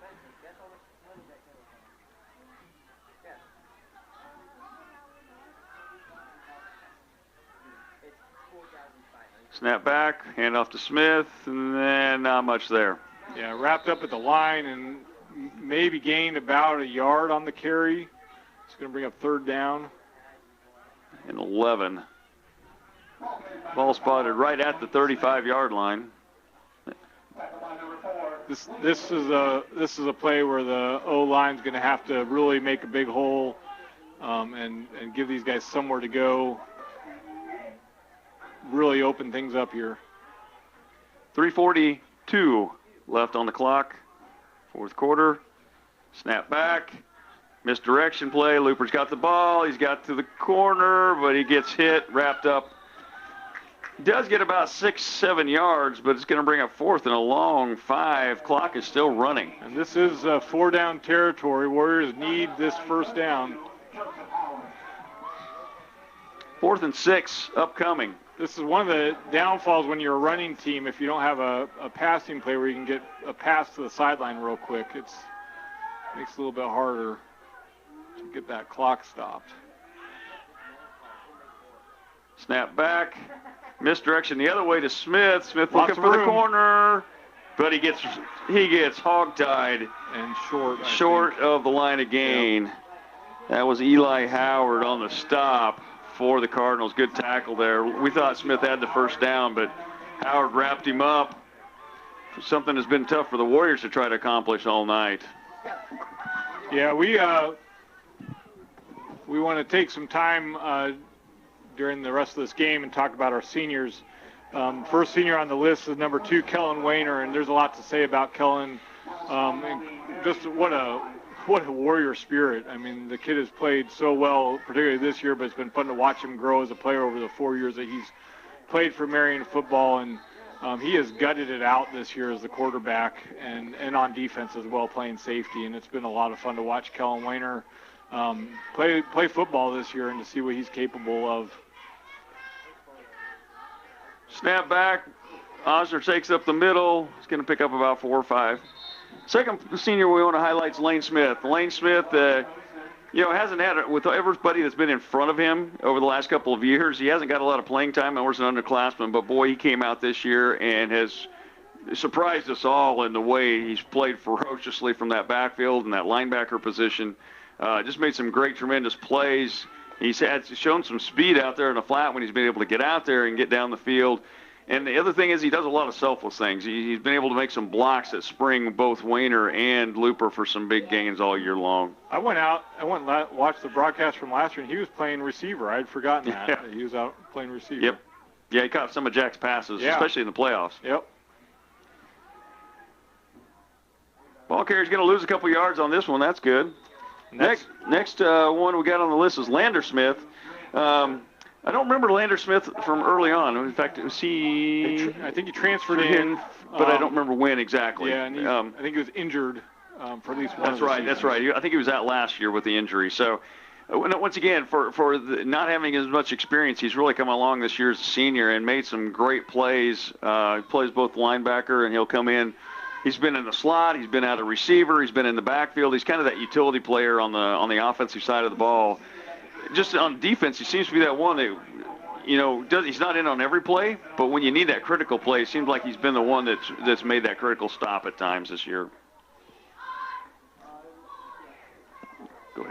Speaker 1: Snap back, hand off to Smith, and then not much there.
Speaker 2: Yeah, wrapped up at the line and maybe gained about a yard on the carry. It's going to bring up 3rd down.
Speaker 1: And 11. Ball spotted right at the 35-yard line.
Speaker 2: This is a play where the O-line's going to have to really make a big hole and give these guys somewhere to go. Really open things up here.
Speaker 1: 3:42 left on the clock. 4th quarter. Snap back. Misdirection play. Looper's got the ball. He's got to the corner, but he gets hit, wrapped up. He does get about 6-7 yards, but it's going to bring up 4th and a long 5. Clock is still running.
Speaker 2: And this is 4-down territory. Warriors need this first down.
Speaker 1: 4th and 6 upcoming.
Speaker 2: This is one of the downfalls when you're a running team. If you don't have a passing play where you can get a pass to the sideline real quick, it makes it a little bit harder to get that clock stopped.
Speaker 1: Snap back. Misdirection the other way to Smith. Smith
Speaker 2: Lots
Speaker 1: looking
Speaker 2: of
Speaker 1: for the
Speaker 2: room.
Speaker 1: corner, but he gets hog-tied
Speaker 2: And short.
Speaker 1: short of the line of gain.
Speaker 2: Yep.
Speaker 1: That was Eli Howard on the stop for the Cardinals. Good tackle there. We thought Smith had the first down, but Howard wrapped him up. Something that's been tough for the Warriors to try to accomplish all night.
Speaker 2: Yeah, we want to take some time during the rest of this game and talk about our seniors. First senior on the list is number 2, Kellen Wayner, and there's a lot to say about Kellen. And just what a Warrior spirit. I mean, the kid has played so well, particularly this year, but it's been fun to watch him grow as a player over the 4 years that he's played for Marion football, and he has gutted it out this year as the quarterback and on defense as well, playing safety, and it's been a lot of fun to watch Kellen Wayner play football this year and to see what he's capable of.
Speaker 1: Snap back. Osner takes up the middle. He's going to pick up about 4 or 5. Second senior we want to highlight is Lane Smith. Lane Smith, hasn't had it with everybody that's been in front of him over the last couple of years. He hasn't got a lot of playing time. Of course, an underclassman, but boy, he came out this year and has surprised us all in the way he's played ferociously from that backfield and that linebacker position. Just made some great, tremendous plays. He's shown some speed out there in the flat when he's been able to get out there and get down the field. And the other thing is he does a lot of selfless things. He's been able to make some blocks that spring both Wayner and Looper for some big gains all year long.
Speaker 2: I went and watched the broadcast from last year, and he was playing receiver. I had forgotten that.
Speaker 1: Yeah.
Speaker 2: He was out playing receiver.
Speaker 1: Yep. Yeah, he caught some of Jack's passes, especially in the playoffs.
Speaker 2: Yep.
Speaker 1: Ball carrier's going to lose a couple yards on this one. That's good. Next one we got on the list is Lander Smith. I don't remember Lander Smith from early on. In fact, was he?
Speaker 2: I think he transferred in,
Speaker 1: but I don't remember when exactly.
Speaker 2: Yeah, and I think he was injured for at least one.
Speaker 1: That's right. That's right. I think he was out last year with the injury. So, once again, for not having as much experience, he's really come along this year as a senior and made some great plays. He plays both linebacker, and he'll come in. He's been in the slot. He's been out a receiver. He's been in the backfield. He's kind of that utility player on the offensive side of the ball. Just on defense, he seems to be that one that, he's not in on every play, but when you need that critical play, it seems like he's been the one that's made that critical stop at times this year. Go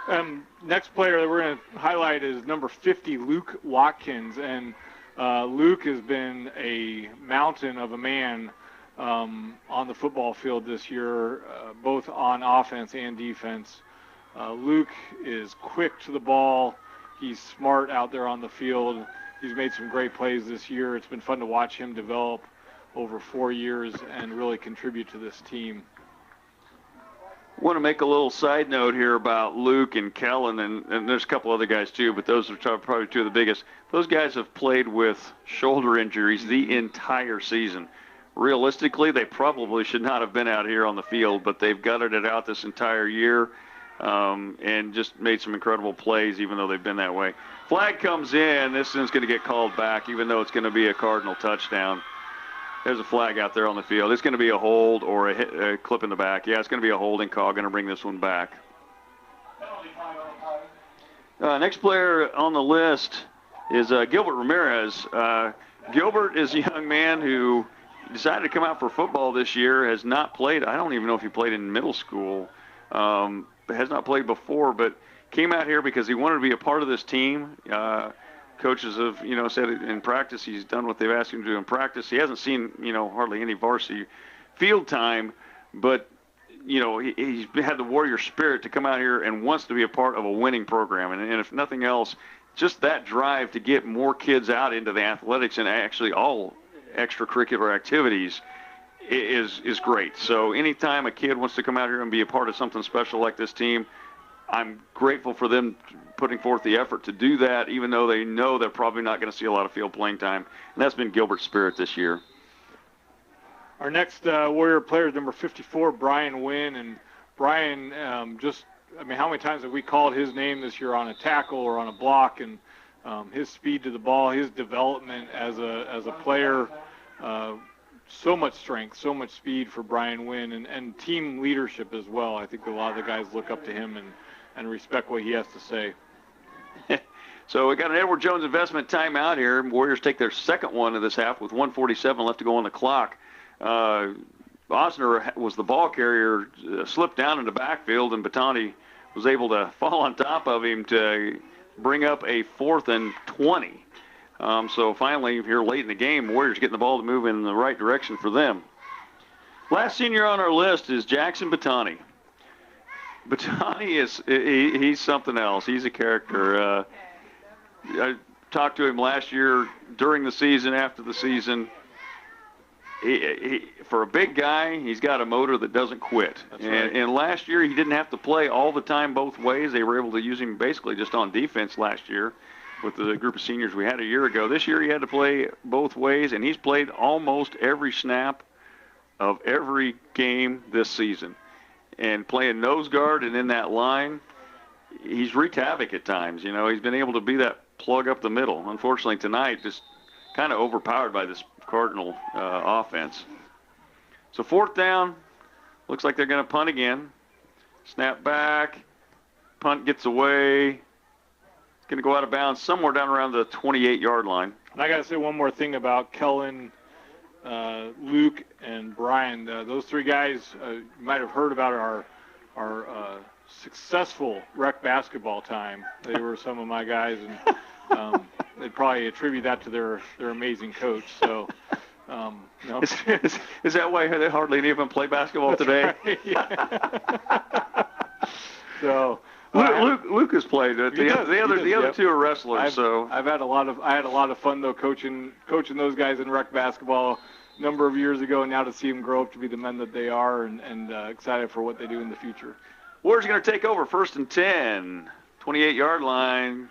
Speaker 1: ahead.
Speaker 2: Next player that we're going to highlight is number 50, Luke Watkins. And Luke has been a mountain of a man on the football field this year, both on offense and defense. Luke is quick to the ball. He's smart out there on the field. He's made some great plays this year. It's been fun to watch him develop over 4 years and really contribute to this team.
Speaker 1: I want to make a little side note here about Luke and Kellen, and there's a couple other guys too, but those are probably two of the biggest. Those guys have played with shoulder injuries the entire season. Realistically, they probably should not have been out here on the field, but they've gutted it out this entire year. And just made some incredible plays, even though they've been that way. Flag comes in. This one's going to get called back, even though it's going to be a Cardinal touchdown. There's a flag out there on the field. It's going to be a hold or a clip in the back. Yeah, it's going to be a holding call. Going to bring this one back. Next player on the list is Gilbert Ramirez. Gilbert is a young man who decided to come out for football this year, has not played. I don't even know if he played in middle school. Has not played before, but came out here because he wanted to be a part of this team. Coaches have, said in practice he's done what they've asked him to do in practice. He hasn't seen, hardly any varsity field time, but, he's had the warrior spirit to come out here and wants to be a part of a winning program. And if nothing else, just that drive to get more kids out into the athletics and actually all extracurricular activities is great. So anytime a kid wants to come out here and be a part of something special like this team, I'm grateful for them putting forth the effort to do that, even though they know they're probably not going to see a lot of field playing time. And that's been Gilbert's spirit this year.
Speaker 2: Our next Warrior player is number 54, Brian Wynn. And Brian, how many times have we called his name this year on a tackle or on a block? And his speed to the ball, his development as a player, so much strength, so much speed for Brian Wynn, and team leadership as well. I think a lot of the guys look up to him and respect what he has to say.
Speaker 1: So we got an Edward Jones investment timeout here. Warriors take their second one of this half with 1:47 left to go on the clock. Osner was the ball carrier, slipped down in the backfield, and Batani was able to fall on top of him to bring up a 4th and 20. So finally, here late in the game, Warriors getting the ball to move in the right direction for them. Last senior on our list is Jackson Batani. Batani he's something else. He's a character. I talked to him last year during the season, after the season. For a big guy, he's got a motor that doesn't quit.
Speaker 2: That's right.
Speaker 1: And last year, he didn't have to play all the time both ways. They were able to use him basically just on defense last year with the group of seniors we had a year ago. This year, he had to play both ways, and he's played almost every snap of every game this season. And playing nose guard and in that line, he's wreaked havoc at times. He's been able to be that plug up the middle. Unfortunately, tonight, just kind of overpowered by this Cardinal offense. So 4th down, looks like they're going to punt again. Snap back, punt gets away. It's going to go out of bounds somewhere down around the 28-yard line.
Speaker 2: And I got to say one more thing about Kellen, Luke, and Brian. Those three guys, you might have heard about our successful rec basketball time. They were some of my guys, and they'd probably attribute that to their amazing coach. So, no.
Speaker 1: Is that why they hardly any of them play basketball today?
Speaker 2: Right, yeah. So
Speaker 1: Luke has played. The other two are wrestlers.
Speaker 2: I had a lot of fun though coaching those guys in rec basketball a number of years ago, and now to see them grow up to be the men that they are, and excited for what they do in the future.
Speaker 1: Warriors going to take over 1st and 10, 28-yard line.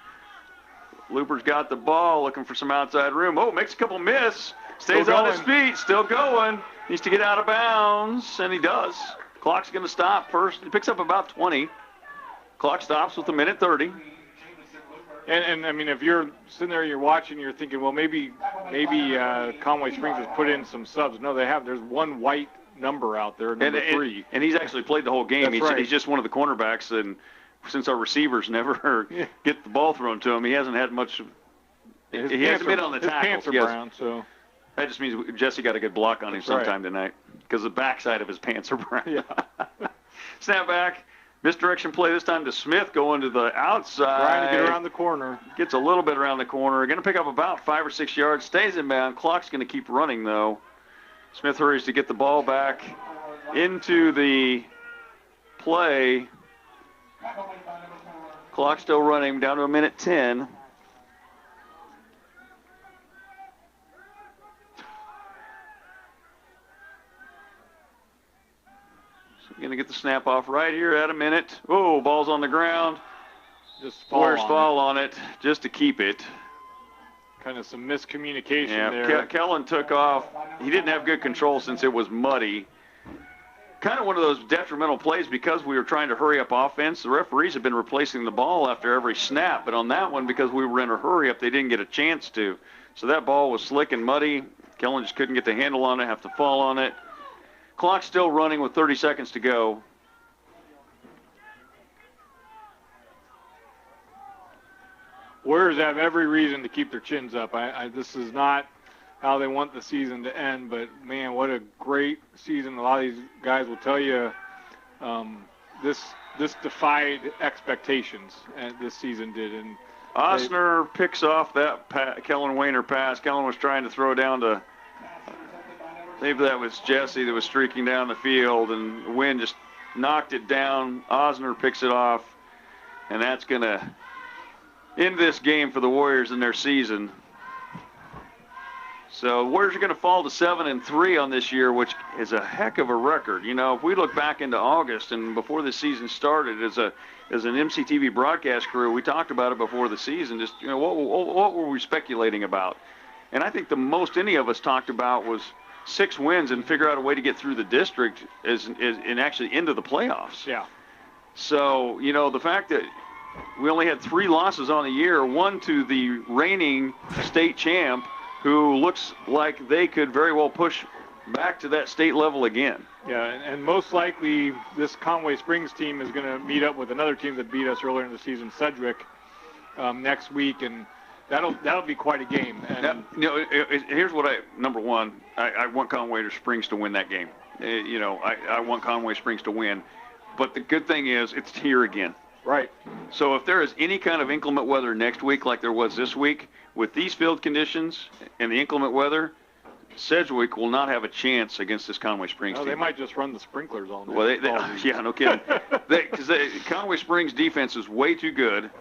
Speaker 1: Looper's got the ball, looking for some outside room. Oh, makes a couple miss. Stays on his feet, still going. Needs to get out of bounds, and he does. Clock's going to stop first. He picks up about 20. Clock stops with 1:30.
Speaker 2: And I mean, if you're sitting there, you're watching, you're thinking, well, maybe Conway Springs has put in some subs. No, they have. There's one white number out there, number 3.
Speaker 1: And he's actually played the whole game.
Speaker 2: That's right.
Speaker 1: He's just one of the cornerbacks, and since our receivers never get the ball thrown to him, he hasn't had much. He hasn't been on the tackle.
Speaker 2: His pants are brown, so.
Speaker 1: That just means Jesse got a good block on him sometime tonight, because the backside of his pants are brown.
Speaker 2: Yeah.
Speaker 1: Snap back. Misdirection play this time to Smith going to the outside.
Speaker 2: Trying to get around the corner.
Speaker 1: Gets a little bit around the corner. Going to pick up about 5 or 6 yards. Stays in bound. Clock's going to keep running, though. Smith hurries to get the ball back into the play. Clock still running, down to 1:10. Going to get the snap off right here at 1 minute. Oh, ball's on the ground.
Speaker 2: Just
Speaker 1: fall on it just to keep it.
Speaker 2: Kind of some miscommunication there.
Speaker 1: Yeah, Kellen took off. He didn't have good control since it was muddy. Kind of one of those detrimental plays because we were trying to hurry up offense. The referees have been replacing the ball after every snap, but on that one, because we were in a hurry up, they didn't get a chance to. So that ball was slick and muddy. Kellen just couldn't get the handle on it, have to fall on it. Clock's still running with 30 seconds to go.
Speaker 2: Warriors have every reason to keep their chins up. This is not how they want the season to end, but, man, what a great season. A lot of these guys will tell you this defied expectations, and this season did. And
Speaker 1: Osner picks off that Kellen Wayner pass. Kellen was trying to throw down to maybe that was Jesse that was streaking down the field, and the wind just knocked it down. Osner picks it off, and that's going to end this game for the Warriors in their season. So Warriors are going to fall to 7-3 on this year, which is a heck of a record. You know, if we look back into August and before the season started, as an MCTV broadcast crew, we talked about it before the season. Just, you know, what were we speculating about? And I think the most any of us talked about was 6 wins and figure out a way to get through the district and actually into the playoffs.
Speaker 2: Yeah.
Speaker 1: So, you know, the fact that we only had 3 losses on the year, one to the reigning state champ, who looks like they could very well push back to that state level again.
Speaker 2: Yeah, and most likely this Conway Springs team is going to meet up with another team that beat us earlier in the season, Sedgwick, next week, and that'll be quite a game. And
Speaker 1: you know, here's what number one, I want Conway Springs to win that game. You know, I want Conway Springs to win. But the good thing is it's here again.
Speaker 2: Right.
Speaker 1: So if there is any kind of inclement weather next week like there was this week, with these field conditions and the inclement weather, Sedgwick will not have a chance against this Conway Springs team.
Speaker 2: They might just run the sprinklers all night.
Speaker 1: Well, yeah, no kidding. Because Conway Springs defense is way too good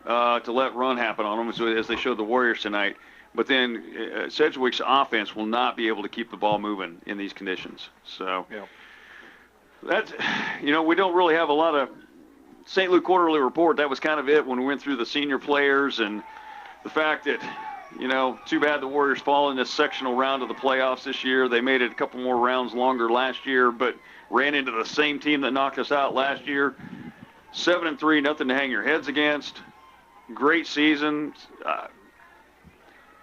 Speaker 1: to let run happen on them, as they showed the Warriors tonight. But then Sedgwick's offense will not be able to keep the ball moving in these conditions. So that's, you know, we don't really have a lot of St. Luke Quarterly Report. That was kind of it when we went through the senior players and the fact that, you know, too bad the Warriors fall in this sectional round of the playoffs this year. They made it a couple more rounds longer last year, but ran into the same team that knocked us out last year. 7-3, nothing to hang your heads against. Great season.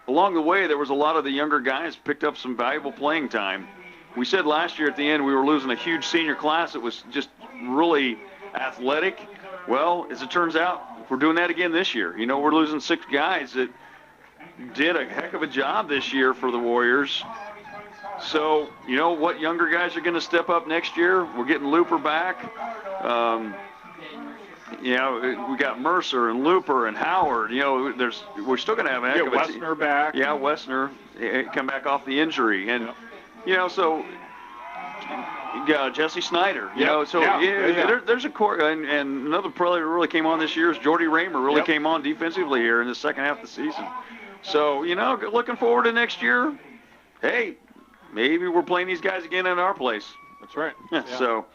Speaker 1: Along the way, there was a lot of the younger guys picked up some valuable playing time. We said last year at the end we were losing a huge senior class that was just really athletic. Well, as it turns out, we're doing that again this year. You know, we're losing 6 guys that did a heck of a job this year for the Warriors. So, you know what younger guys are going to step up next year? We're getting Looper back. You know, we got Mercer and Looper and Howard. You know, we're still going to have a heck of a team.
Speaker 2: Wessner back.
Speaker 1: Yeah, Wessner come back off the injury. And, you know, so Jesse Snyder, you know, so there's a core, and another player that really came on this year is Jordy Raymer, really came on defensively here in the second half of the season. So, you know, looking forward to next year, hey, maybe we're playing these guys again in our place.
Speaker 2: That's right.
Speaker 1: So,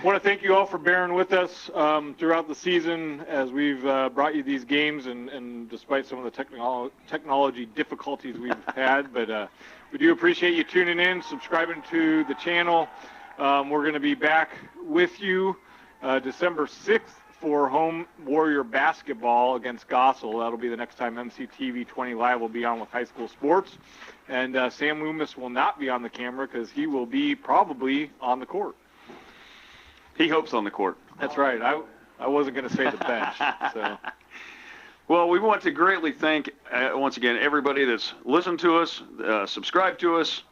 Speaker 2: want to thank you all for bearing with us throughout the season as we've brought you these games, and despite some of the technology difficulties we've had. But we do appreciate you tuning in, subscribing to the channel. We're going to be back with you December 6th for home Warrior basketball against Gossel. That'll be the next time mctv20 live will be on with high school sports. And Sam Loomis will not be on the camera because he will be probably on the court.
Speaker 1: He hopes on the court.
Speaker 2: That's right. I wasn't going to say the bench. So.
Speaker 1: Well, we want to greatly thank, once again, everybody that's listened to us, subscribed to us.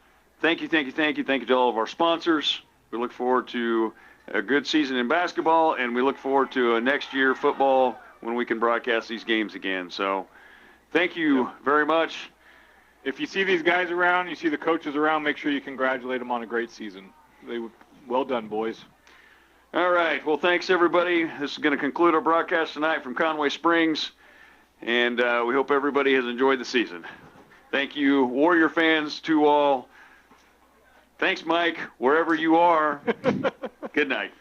Speaker 1: Thank you, thank you, thank you. Thank you to all of our sponsors. We look forward to a good season in basketball, and we look forward to next year football when we can broadcast these games again. So thank you very much.
Speaker 2: If you see these guys around, you see the coaches around, make sure you congratulate them on a great season. Well done, boys.
Speaker 1: All right. Well, thanks, everybody. This is going to conclude our broadcast tonight from Conway Springs, and we hope everybody has enjoyed the season. Thank you, Warrior fans, to all. Thanks, Mike, wherever you are. Good night.